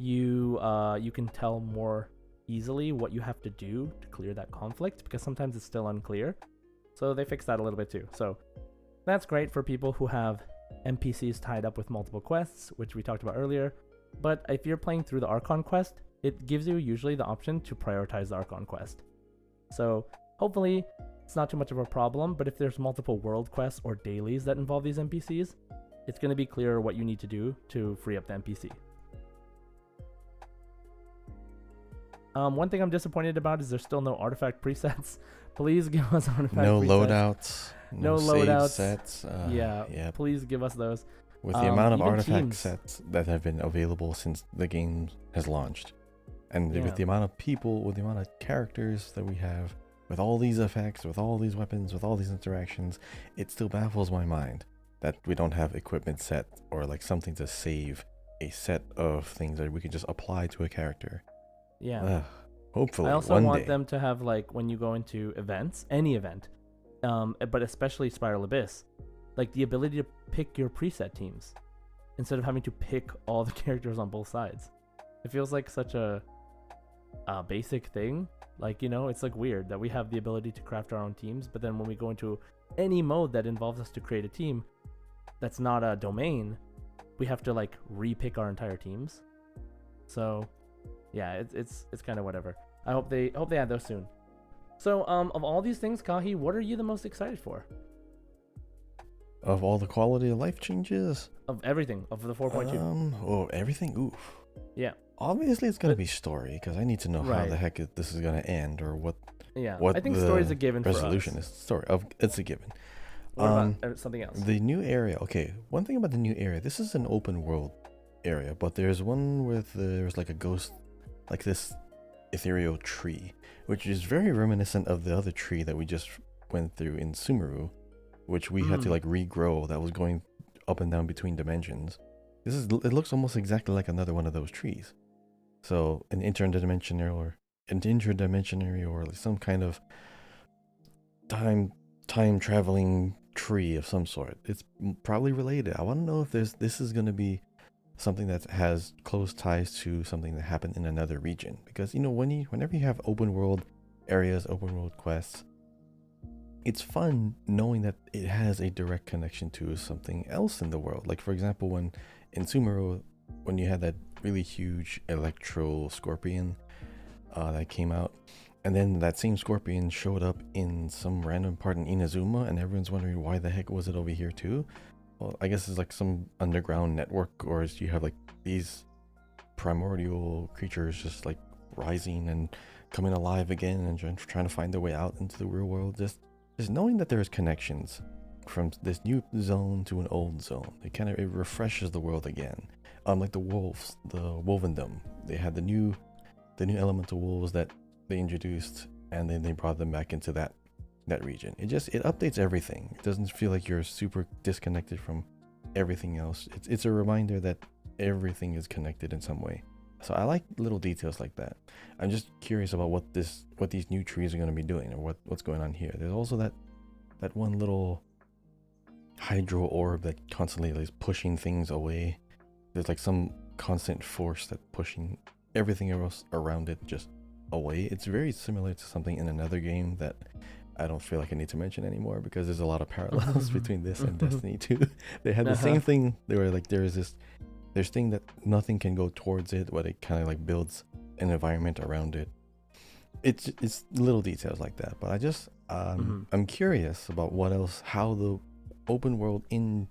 you can tell more easily what you have to do to clear that conflict, because sometimes it's still unclear. So they fixed that a little bit too. So that's great for people who have NPCs tied up with multiple quests, which we talked about earlier. But if you're playing through the Archon quest, it gives you usually the option to prioritize the Archon quest. So hopefully it's not too much of a problem, but if there's multiple world quests or dailies that involve these NPCs, it's going to be clear what you need to do to free up the NPC. One thing I'm disappointed about is there's still no artifact presets. Please give us artifact No presets. loadouts. No save loadouts. sets. Yeah, please give us those. With the amount of even artifact teams. sets that have been available since the game has launched, and Yeah. with the amount of people, with the amount of characters that we have, with all these effects, with all these weapons, with all these interactions, it still baffles my mind that we don't have equipment set or like something to save a set of things that we can just apply to a character. Yeah. Hopefully I also one want day. them to have, like, when you go into events, any event, but especially Spiral Abyss, like the ability to pick your preset teams instead of having to pick all the characters on both sides. It feels like such a basic thing. Like, you know, it's like weird that we have the ability to craft our own teams, but then when we go into any mode that involves us to create a team that's not a domain, we have to like re-pick our entire teams. So yeah, it's kind of whatever. I hope they add those soon. So of all these things, Kahi, what are you the most excited for? Of all the quality of life changes? Of everything, of the 4.2. Everything? Oof. Yeah. Obviously it's going to be story, because I need to know how Right. the heck this is going to end, or what Yeah. what I think the story's a given resolution for us. is. Story of it's a given. What about something else? The new area. Okay, one thing about the new area. This is an open world area, but there's one with there's like a ghost, like this ethereal tree, which is very reminiscent of the other tree that we just went through in Sumeru, which we had to like regrow. That was going up and down between dimensions. It looks almost exactly like another one of those trees. So an interdimensionary or like some kind of time traveling tree of some sort. It's probably related. I want to know if this is going to be something that has close ties to something that happened in another region, because you know whenever you have open world areas, open world quests, it's fun knowing that it has a direct connection to something else in the world. Like for example, when in Sumeru, when you had that really huge electro scorpion that came out, and then that same scorpion showed up in some random part in Inazuma, and everyone's wondering why the heck was it over here too. Well, I guess it's like some underground network, or you have like these primordial creatures just like rising and coming alive again and trying to find their way out into the real world. Just knowing that there's connections from this new zone to an old zone, it refreshes the world again. Like the wolves, the wolvendom, they had the new elemental wolves that they introduced, and then they brought them back into that region. It updates everything. It doesn't feel like you're super disconnected from everything else. It's a reminder that everything is connected in some way. So I like little details like that. I'm just curious about what these new trees are going to be doing, or what's going on here. There's also that one little hydro orb that constantly is pushing things away. There's like some constant force that's pushing everything else around it just away. It's very similar to something in another game that I don't feel like I need to mention anymore, because there's a lot of parallels between this and Destiny 2. They had the same thing. They were like, there's thing that nothing can go towards it, but it kind of like builds an environment around it. It's little details like that. But I just I'm curious about what else, how the open world in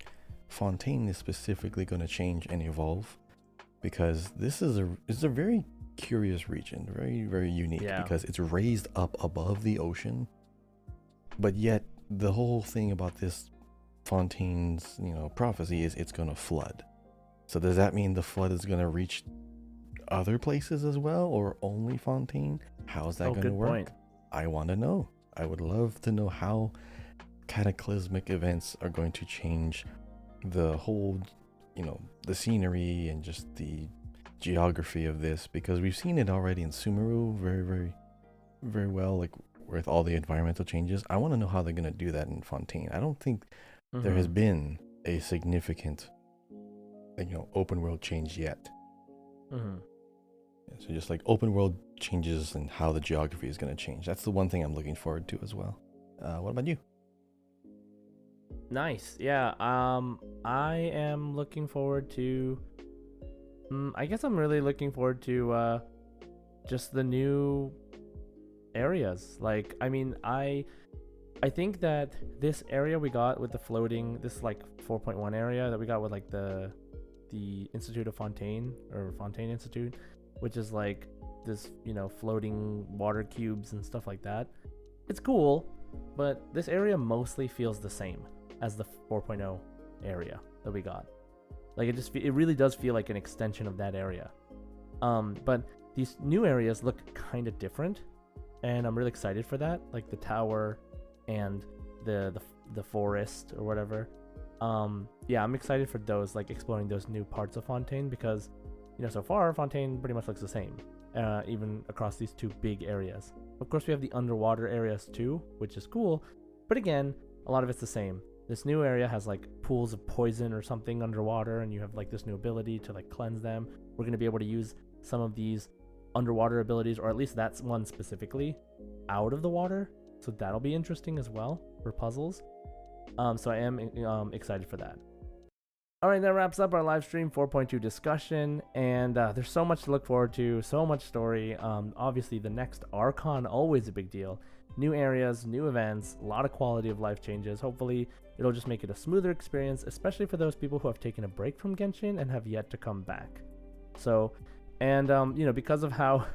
Fontaine is specifically going to change and evolve, because this is a very curious region, very, very unique, because it's raised up above the ocean, but yet the whole thing about this Fontaine's prophecy is it's going to flood. So does that mean the flood is going to reach other places as well, or only Fontaine? How's that going to work? Point. I want to know. I would love to know how cataclysmic events are going to change the whole, the scenery and just the geography of this, because we've seen it already in Sumeru very, very, very well, like with all the environmental changes. I want to know how they're going to do that in Fontaine. I don't think there has been a significant open world change yet. So just like open world changes and how the geography is going to change. That's the one thing I'm looking forward to as well. What about you? Nice. Yeah. I am looking forward to. I guess I'm really looking forward to just the new areas. Like, I mean, I think that this area we got with the floating, this like 4.1 area that we got with like the Institute of Fontaine, or Fontaine Institute, which is like this, floating water cubes and stuff like that. It's cool, but this area mostly feels the same as the 4.0 area that we got. Like it really does feel like an extension of that area. But these new areas look kind of different, and I'm really excited for that. Like the tower and the forest or whatever. Yeah, I'm excited for those, like exploring those new parts of Fontaine, because so far Fontaine pretty much looks the same, even across these two big areas. Of course, we have the underwater areas too, which is cool, but again, a lot of it's the same. This new area has like pools of poison or something underwater, and you have like this new ability to like cleanse them. We're going to be able to use some of these underwater abilities, or at least that's one specifically, out of the water, so that'll be interesting as well for puzzles. So I am excited for that. All right, that wraps up our live stream 4.2 discussion, and there's so much to look forward to, so much story. Obviously, the next Archon, always a big deal. New areas, new events, a lot of quality of life changes. Hopefully, it'll just make it a smoother experience, especially for those people who have taken a break from Genshin and have yet to come back. So, and because of how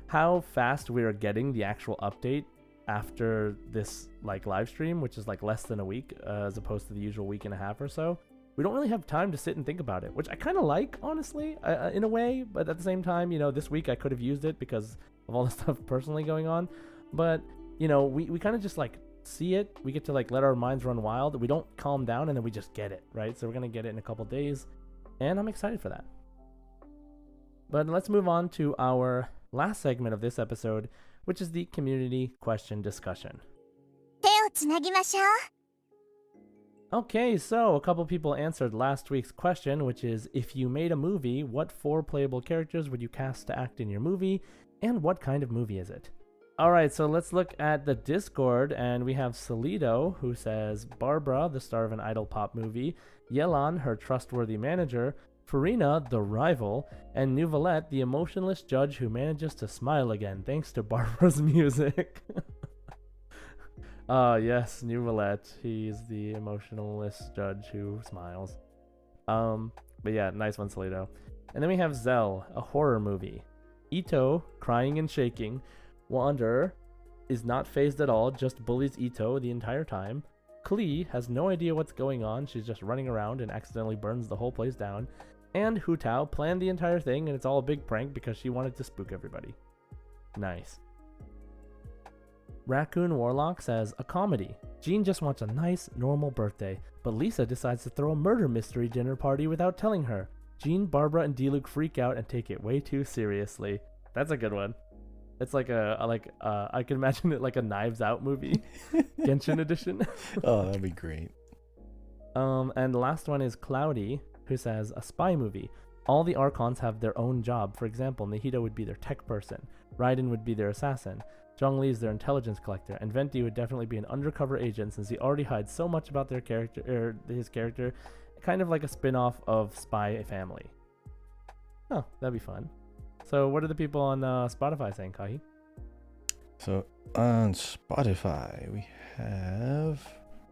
how fast we are getting the actual update after this like live stream, which is like less than a week, as opposed to the usual week and a half or so, we don't really have time to sit and think about it, which I kind of like, honestly, in a way. But at the same time, this week I could have used it because of all the stuff personally going on. But we kind of just like see it. We get to like let our minds run wild. We don't calm down, and then we just get it, right? So we're gonna get it in a couple days, and I'm excited for that. But let's move on to our last segment of this episode, which is the community question discussion. Okay, so a couple people answered last week's question, which is, if you made a movie, what 4 playable characters would you cast to act in your movie, and what kind of movie is it? Alright, so let's look at the Discord, and we have Salido, who says Barbara, the star of an idol pop movie, Yelan, her trustworthy manager, Farina, the rival, and Nuvalette, the emotionless judge who manages to smile again thanks to Barbara's music. Yes, Nuvalette. He's the emotionless judge who smiles. But yeah, nice one, Salido. And then we have Zell, a horror movie. Ito, crying and shaking. Wander is not phased at all, just bullies Ito the entire time. Klee has no idea what's going on, she's just running around and accidentally burns the whole place down. And Hu Tao planned the entire thing, and it's all a big prank because she wanted to spook everybody. Nice. Raccoon Warlock says, a comedy. Jean just wants a nice, normal birthday, but Lisa decides to throw a murder mystery dinner party without telling her. Jean, Barbara, and Diluc freak out and take it way too seriously. That's a good one. It's like I can imagine it like a Knives Out movie, Genshin edition. Oh, that'd be great. And the last one is Cloudy, who says, a spy movie. All the Archons have their own job. For example, Nahida would be their tech person, Raiden would be their assassin, Zhongli is their intelligence collector, and Venti would definitely be an undercover agent since he already hides so much about their character, his character, kind of like a spin-off of Spy Family. Oh, that'd be fun. So what are the people on Spotify saying, Kahi? So on Spotify, we have,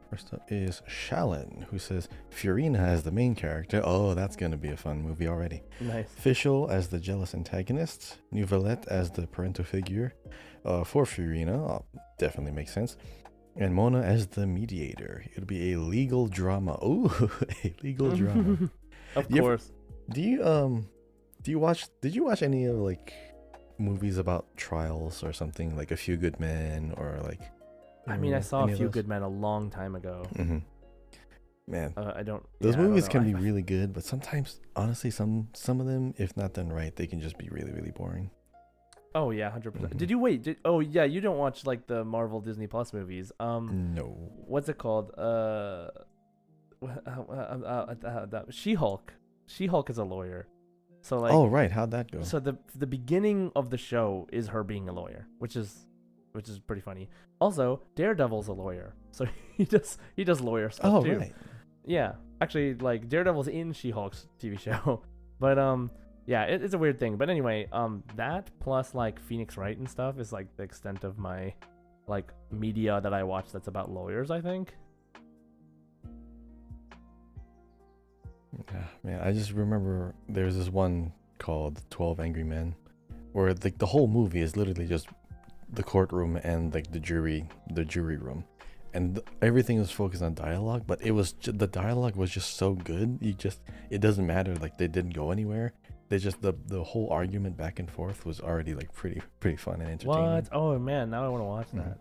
first up is Shalin, who says Furina as the main character. Oh, that's going to be a fun movie already. Nice. Fischl as the jealous antagonist. Nuvalette as the parental figure for Furina. Oh, definitely makes sense. And Mona as the mediator. It'll be a legal drama. Oh, a legal drama. Of course. Did you watch any of like movies about trials or something, like A Few Good Men, or like? I mean, I saw A Few Good Men a long time ago. Mm-hmm. Man, those movies can be really good, but sometimes, honestly, some of them, if not done right, they can just be really, really boring. Oh yeah, 100%. Did you wait? You don't watch like the Marvel Disney Plus movies? No. What's it called? She-Hulk. She-Hulk is a lawyer. So like. Oh right, how'd that go? So the beginning of the show is her being a lawyer, which is pretty funny. Also, Daredevil's a lawyer, so he does lawyer stuff too. Right. Yeah, actually, like Daredevil's in She-Hulk's TV show, but yeah, it's a weird thing. But anyway, that plus like Phoenix Wright and stuff is like the extent of my like media that I watch that's about lawyers, I think. Yeah, man, I just remember there's this one called 12 Angry Men, where like the whole movie is literally just the courtroom and like the jury room, and everything was focused on dialogue, but the dialogue was just so good. It doesn't matter, like they didn't go anywhere. They just the whole argument back and forth was already like pretty fun and entertaining. What? Oh man, now I want to watch that.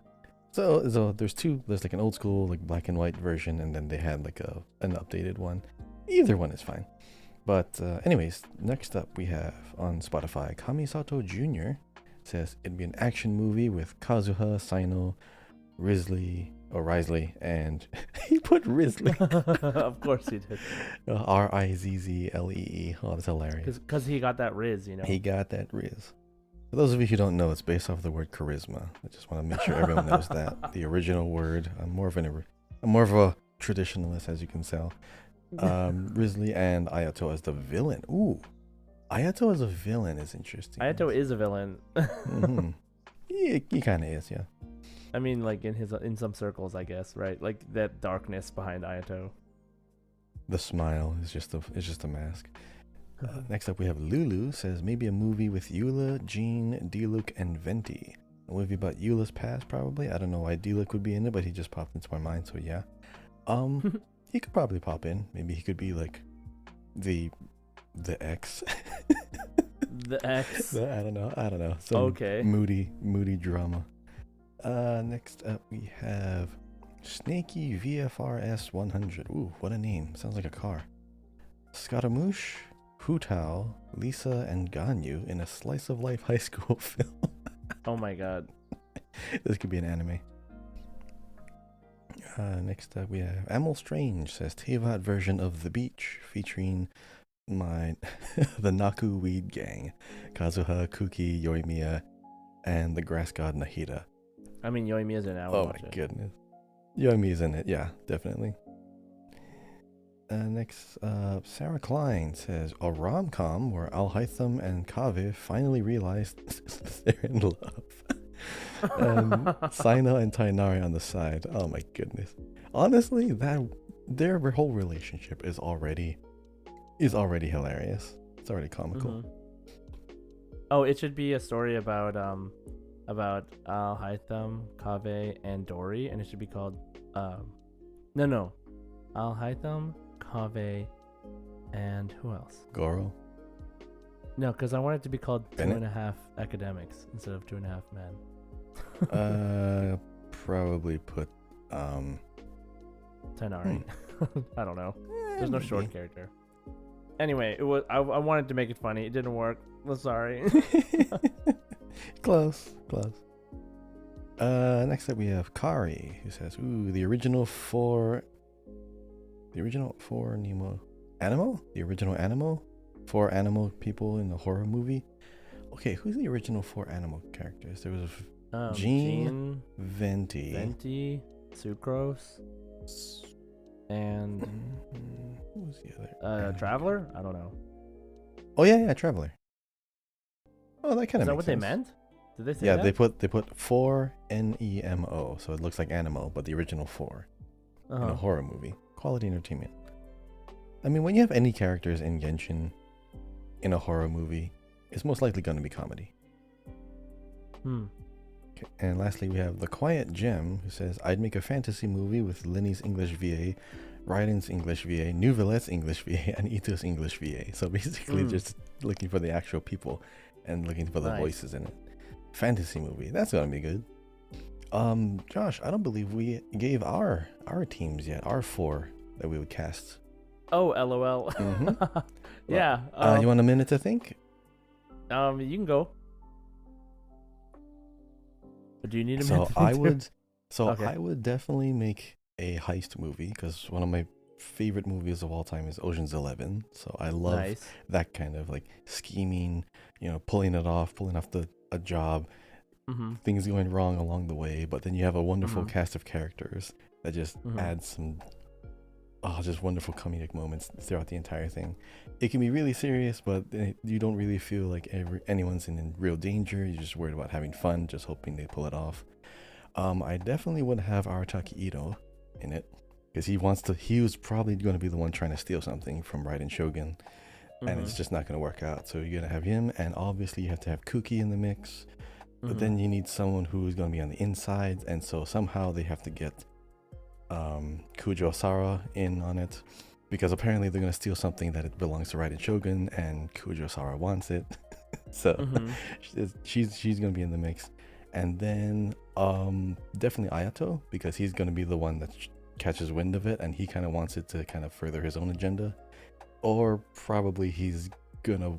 So there's two. There's like an old school like black and white version, and then they had like an updated one. Either one is fine. But anyways, next up we have on Spotify, Kamisato Jr. says it'd be an action movie with Kazuha, Sino, Risley, and he put Risley. Of course he did. Rizzlee. Oh, that's hilarious. Because he got that Riz, you know. He got that Riz. For those of you who don't know, it's based off the word charisma. I just want to make sure everyone knows that. The original word. I'm more of a traditionalist, as you can tell. Risley and Ayato as the villain. Ooh. Ayato as a villain is interesting. Ayato is a villain. Mm-hmm. He kind of is, yeah. I mean, like in some circles, I guess, right? Like that darkness behind Ayato. The smile is just a mask. Next up, we have Lulu says maybe a movie with Eula, Jean, Diluc, and Venti. A movie about Eula's past, probably. I don't know why Diluc would be in it, but he just popped into my mind, so yeah. He could probably pop in. Maybe he could be like the X. The X. I don't know. Some okay. Moody drama. Next up, we have Snaky VFRS 100. Ooh, what a name! Sounds like a car. Scaramouche, Hu Tao, Lisa, and Ganyu in a slice of life high school film. Oh my god. This could be an anime. Next up we have Amel Strange says Tevat version of The Beach featuring the Naku Weed Gang, Kazuha, Kuki, Yoimiya, and the grass god Nahida. I mean, Yoimiya's in it. Oh my goodness. Yoimiya's in it, yeah, definitely. Next up, Sarah Klein says a rom-com where Al Haytham and Kaveh finally realized they're in love. Sino and Tainari on the side. Oh my goodness. Honestly, their whole relationship is already hilarious. It's already comical. Mm-hmm. Oh, it should be a story about Al Haytham, Kaveh, and Dory, and it should be called Al Haytham, Kaveh, and who else? Goro. No, because I want it to be called Bennett? 2.5 Academics instead of 2.5 Men. Probably put Tainari. I don't know. There's no short maybe. character. Anyway, it was I wanted to make it funny. It didn't work. I'm sorry. Close. Next up we have Kari, who says, "Ooh, the original four Nemo animal? The original animal? 4 animal people in the horror movie? Okay, who's the original 4 animal characters? There was Jean, Venti, Sucrose, and who was the other? Traveler? I don't know. Oh yeah, Traveler. Oh, that kind of Is that makes what sense. they meant? Did they say Yeah, that? they put 4 NEMO, so it looks like animal, but the original 4 in a horror movie. Quality entertainment. I mean, when you have any characters in Genshin in a horror movie, it's most likely going to be comedy. Okay. And lastly, we have The Quiet Gem, who says, I'd make a fantasy movie with Linny's English VA, Raiden's English VA, Nuvelet's English VA, and Ito's English VA. So basically just looking for the actual people and looking for the voices in it. Fantasy movie. That's going to be good. Josh, I don't believe we gave our teams yet, our 4 that we would cast. Oh, LOL. Mm-hmm. Yeah. You want a minute to think? You can go. Do you need a So minute? I would definitely make a heist movie because one of my favorite movies of all time is Ocean's 11. So I love that kind of like scheming, pulling off a job, things going wrong along the way, but then you have a wonderful cast of characters that just adds some just wonderful comedic moments throughout the entire thing. It can be really serious, but you don't really feel like anyone's in real danger. You're just worried about having fun, just hoping they pull it off. I definitely would have Arataki Ito in it because he was probably going to be the one trying to steal something from Raiden Shogun, and it's just not going to work out. So you're going to have him, and obviously you have to have Kuki in the mix, but then you need someone who's going to be on the inside, and so somehow they have to get Kujo Sara in on it because apparently they're going to steal something that it belongs to Raiden Shogun and Kujo Sara wants it. So she's going to be in the mix. And then definitely Ayato, because he's gonna be the one that catches wind of it, and he kind of wants it to kind of further his own agenda. Or probably he's gonna,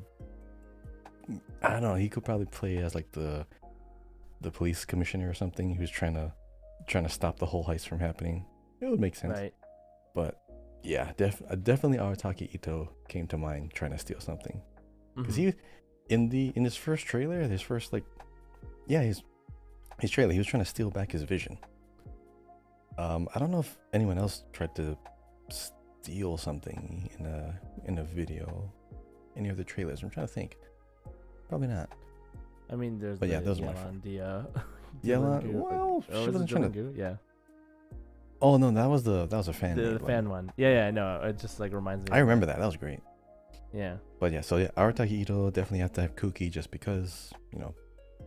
I don't know, he could probably play as like the police commissioner or something who's trying to stop the whole heist from happening. It would make sense. Right. But yeah, definitely Arataki Ito came to mind, trying to steal something. Because he, in his first trailer, his trailer, he was trying to steal back his vision. I don't know if anyone else tried to steal something in a video, any of the trailers. I'm trying to think. Probably not. I mean, there's but the yeah, those are my Yelan, Yelan, well, she wasn't trying to. Yeah. Oh no, that was a fan. The fan one. Yeah, no, it just like reminds me. I remember that. That was great. Yeah. But yeah, so yeah, Arataki Ito definitely have to have Kuki just because,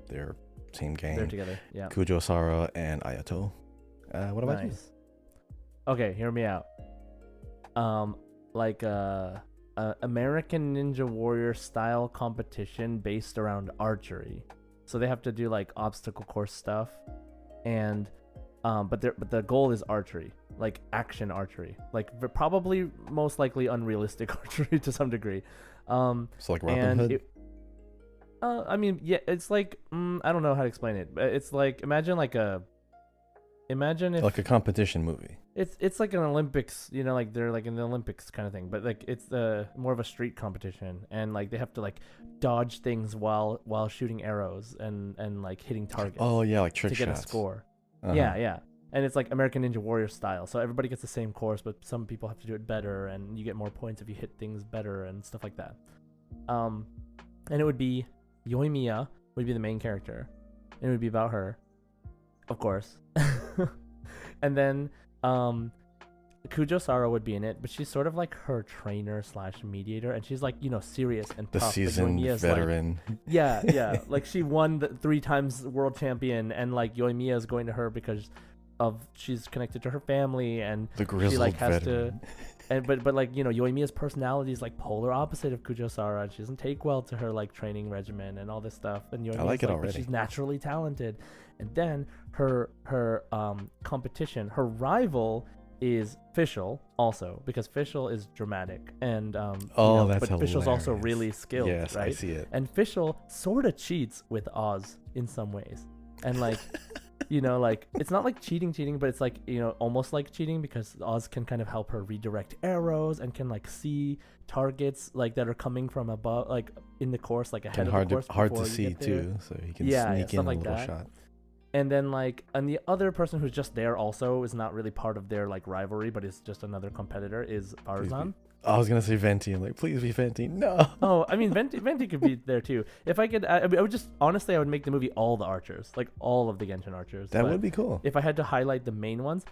they're same gang. They're together. Yeah. Kujo Sara and Ayato. What about you? Okay, hear me out. Like American Ninja Warrior style competition based around archery. So they have to do like obstacle course stuff, and but the goal is archery, like action archery, like probably most likely unrealistic archery to some degree. So like Robin Hood. I mean, yeah, it's like I don't know how to explain it, but it's like imagine if like a competition movie. It's like an Olympics, like they're like in the Olympics kind of thing, but like it's more of a street competition, and like they have to like dodge things while shooting arrows and like hitting targets. Oh yeah, like trick to get shots. a score. Uh-huh. Yeah, and it's like American Ninja Warrior style, so everybody gets the same course, but some people have to do it better, and you get more points if you hit things better and stuff like that. And it would be Yoimiya would be the main character, and it would be about her, of course. And then Kujo Sara would be in it, but she's sort of like her trainer / mediator, and she's like serious and the tough. seasoned veteran. Like, yeah, like she won the 3 times world champion, and like Yoimiya is going to her because she's connected to her family, and the grizzled she like has veteran. but like Yoimiya's personality is like polar opposite of Kujo Sara, and she doesn't take well to her like training regimen and all this stuff. And Yoimiya's I like it already. She's naturally talented, and then her competition, her rival is Fischl also, because Fischl is dramatic, and that's but hilarious. Fischl's also really skilled. Yes, right? I see it. And Fischl sort of cheats with Oz in some ways, and like. Like it's not like cheating, but it's like almost like cheating, because Oz can kind of help her redirect arrows and can like see targets like that are coming from above, like in the course, like ahead of the course. Hard to see too, so he can sneak in a like little that. shot. And then and the other person who's just there also is not really part of their like rivalry, but is just another competitor, is Farzan. I was gonna say Venti. I'm like, please be Venti. No. Oh, I mean, Venti could be there too. If I could, I would just honestly, I would make the movie all the archers, like all of the Genshin archers. That would be cool. If I had to highlight the main ones,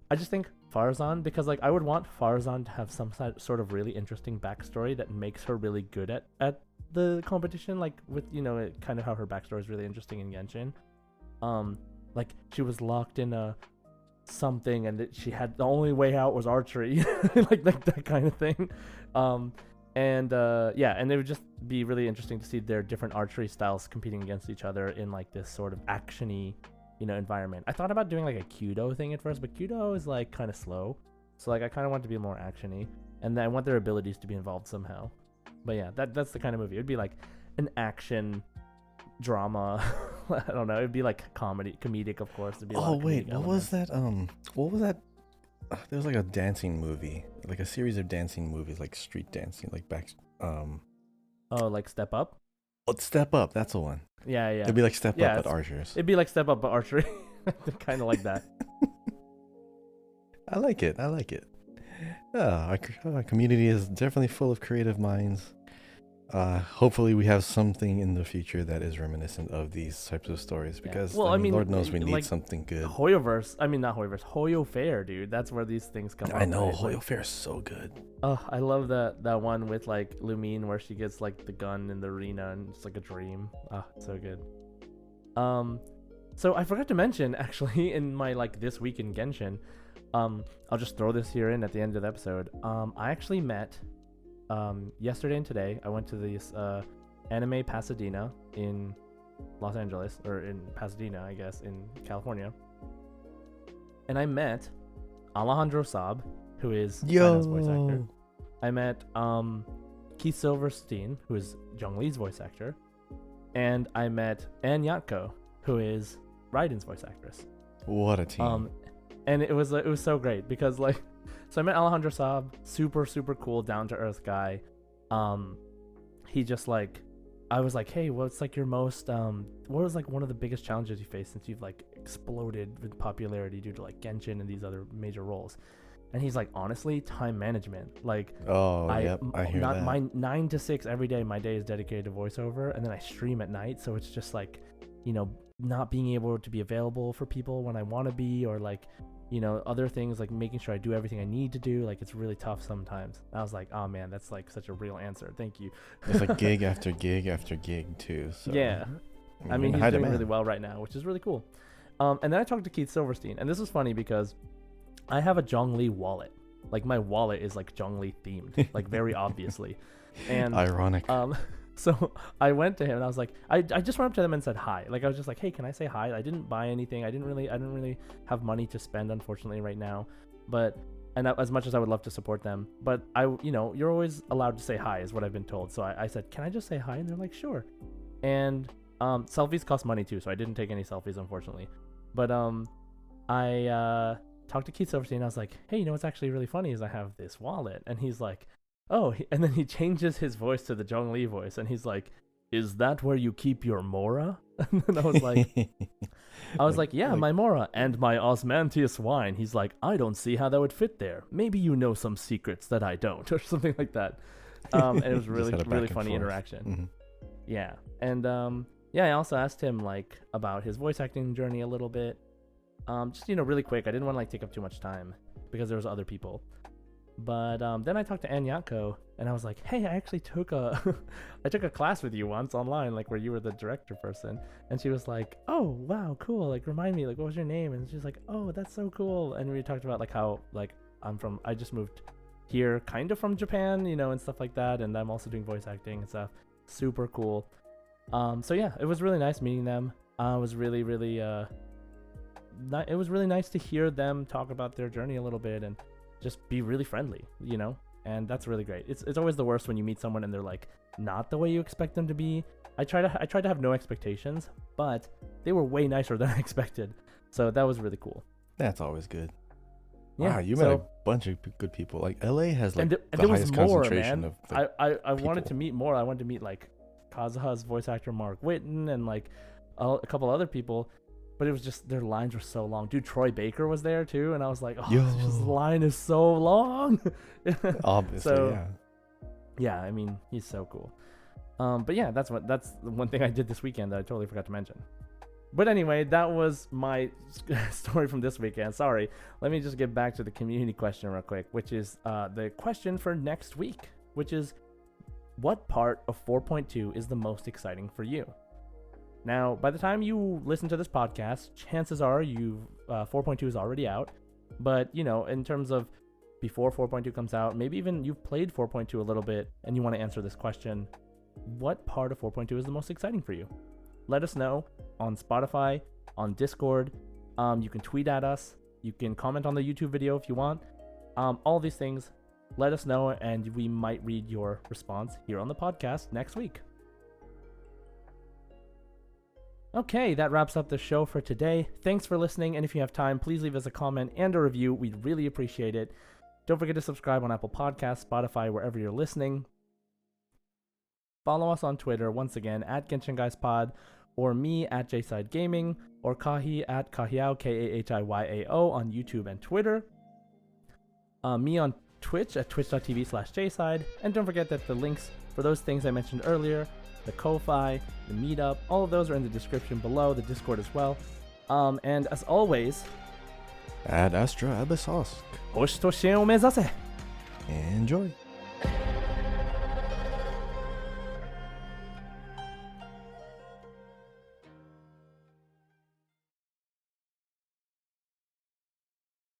I just think Farzan, because like I would want Farzan to have some sort of really interesting backstory that makes her really good at the competition, like with kind of how her backstory is really interesting in Genshin. Like she was locked in a something, and that she had the only way out was archery, like that kind of thing. And it would just be really interesting to see their different archery styles competing against each other in like this sort of actiony environment. I thought about doing like a Kyudo thing at first, but Kyudo is like kind of slow, so like I kind of want it to be more actiony, and then I want their abilities to be involved somehow. But yeah, that's the kind of movie. It'd be like an action drama. I don't know, it'd be like comedic, of course. It'd be what was that? There was like a dancing movie, like a series of dancing movies, like street dancing, like like Step Up. Oh, Step Up, that's the one. Yeah. It'd be like Step Up but archers. It'd be like Step Up but archery. Kind of like that. I like it. Our community is definitely full of creative minds. Hopefully we have something in the future that is reminiscent of these types of stories, because Lord knows we need like something good. Not Hoyoverse, Hoyo Fair, dude. That's where these things come. I know, right? Hoyo Fair is so good. Oh, I love that one with like Lumine, where she gets like the gun in the arena and it's like a dream. It's so good. So I forgot to mention, actually, in my like this week in Genshin, I'll just throw this here in at the end of the episode. I actually met yesterday and today. I went to this Anime Pasadena in Los Angeles, or in Pasadena, I guess, in California. And I met Alejandro Saab, who is China's voice actor. I met Keith Silverstein, who is Zhong Li's voice actor. And I met Ann Yatko, who is Raiden's voice actress. What a team. And it was so great because like, so I met Alejandro Saab, super, super cool, down to earth guy. He just like, I was like, hey, what's like your most, what was like one of the biggest challenges you faced since you've like exploded with popularity due to like Genshin and these other major roles? And he's like, honestly, time management. Like, I hear that. My 9 to 6 every day, my day is dedicated to voiceover, and then I stream at night. So it's just like, you know, not being able to be available for people when I want to be, or like, you know, other things like making sure I do everything I need to do. Like, it's really tough sometimes. I was like, oh man, that's like such a real answer. Thank you. It's like gig after gig after gig too. So yeah, I mean he's doing really well right now, which is really cool. And then I talked to Keith Silverstein, and this was funny because I have a Zhong Li wallet. Like, my wallet is like Zhong Li themed, like very obviously. And ironic. So I went to him and I was like, I just went up to them and said hi. Like, I was just like, hey, can I say hi? I didn't buy anything. I didn't really have money to spend, unfortunately, right now. But, and as much as I would love to support them, but you know, you're always allowed to say hi, is what I've been told. So I said, can I just say hi? And they're like, sure. And selfies cost money too, so I didn't take any selfies, unfortunately. But I talked to Keith Silverstein. I was like, hey, you know what's actually really funny is I have this wallet. And he's like, oh, and then he changes his voice to the Zhong Li voice, and he's like, is that where you keep your Mora? And then I was like, yeah, my Mora and my Osmanthus wine. He's like, I don't see how that would fit there. Maybe you know some secrets that I don't, or something like that. And it was really funny interaction. Mm-hmm. Yeah. And yeah, I also asked him like about his voice acting journey a little bit. Just, you know, really quick. I didn't want to like take up too much time because there was other people. But then I talked to Ann Yatko, and I was like, hey, I actually took a class with you once online, like where you were the director person. And she was like, oh, wow, cool. Like, remind me, like, what was your name? And she's like, oh, that's so cool. And we talked about like how like I just moved here kind of from Japan, you know, and stuff like that. And I'm also doing voice acting and stuff. Super cool. So yeah, it was really nice meeting them. It was really nice to hear them talk about their journey a little bit and just be really friendly, you know, and that's really great. It's always the worst when you meet someone and they're like not the way you expect them to be. I tried to have no expectations, but they were way nicer than I expected, so that was really cool. That's always good. Yeah, wow, you met a bunch of good people. Like LA has like the there highest was more, concentration man. of like, I wanted to meet more. I wanted to meet like Kazuha's voice actor Mark Whitten and like a couple other people. But it was just, their lines were so long. Dude, Troy Baker was there too, and I was like, oh, his line is so long. Obviously, so, yeah, I mean, he's so cool. But yeah, that's the one thing I did this weekend that I totally forgot to mention. But anyway, that was my story from this weekend. Sorry. Let me just get back to the community question real quick, which is the question for next week, which is, what part of 4.2 is the most exciting for you? Now, by the time you listen to this podcast, chances are 4.2 is already out. But, you know, in terms of before 4.2 comes out, maybe even you've played 4.2 a little bit and you want to answer this question, what part of 4.2 is the most exciting for you? Let us know on Spotify, on Discord. You can tweet at us. You can comment on the YouTube video if you want. All these things, let us know, and we might read your response here on the podcast next week. Okay, that wraps up the show for today. Thanks for listening, and if you have time, please leave us a comment and a review. We'd really appreciate it. Don't forget to subscribe on Apple Podcasts, Spotify, wherever you're listening. Follow us on Twitter, once again, at Genshin Guys Pod, or me at JSide Gaming, or Kahi at Kahiao, Kahiyiao, on YouTube and Twitter. Me on Twitch at twitch.tv/JSide, and don't forget that the links for those things I mentioned earlier, the Ko-Fi, the Meetup, all of those are in the description below, the Discord as well. And as always, Ad Astra Abyssosk. Hoshi to Shin o mezase. Enjoy.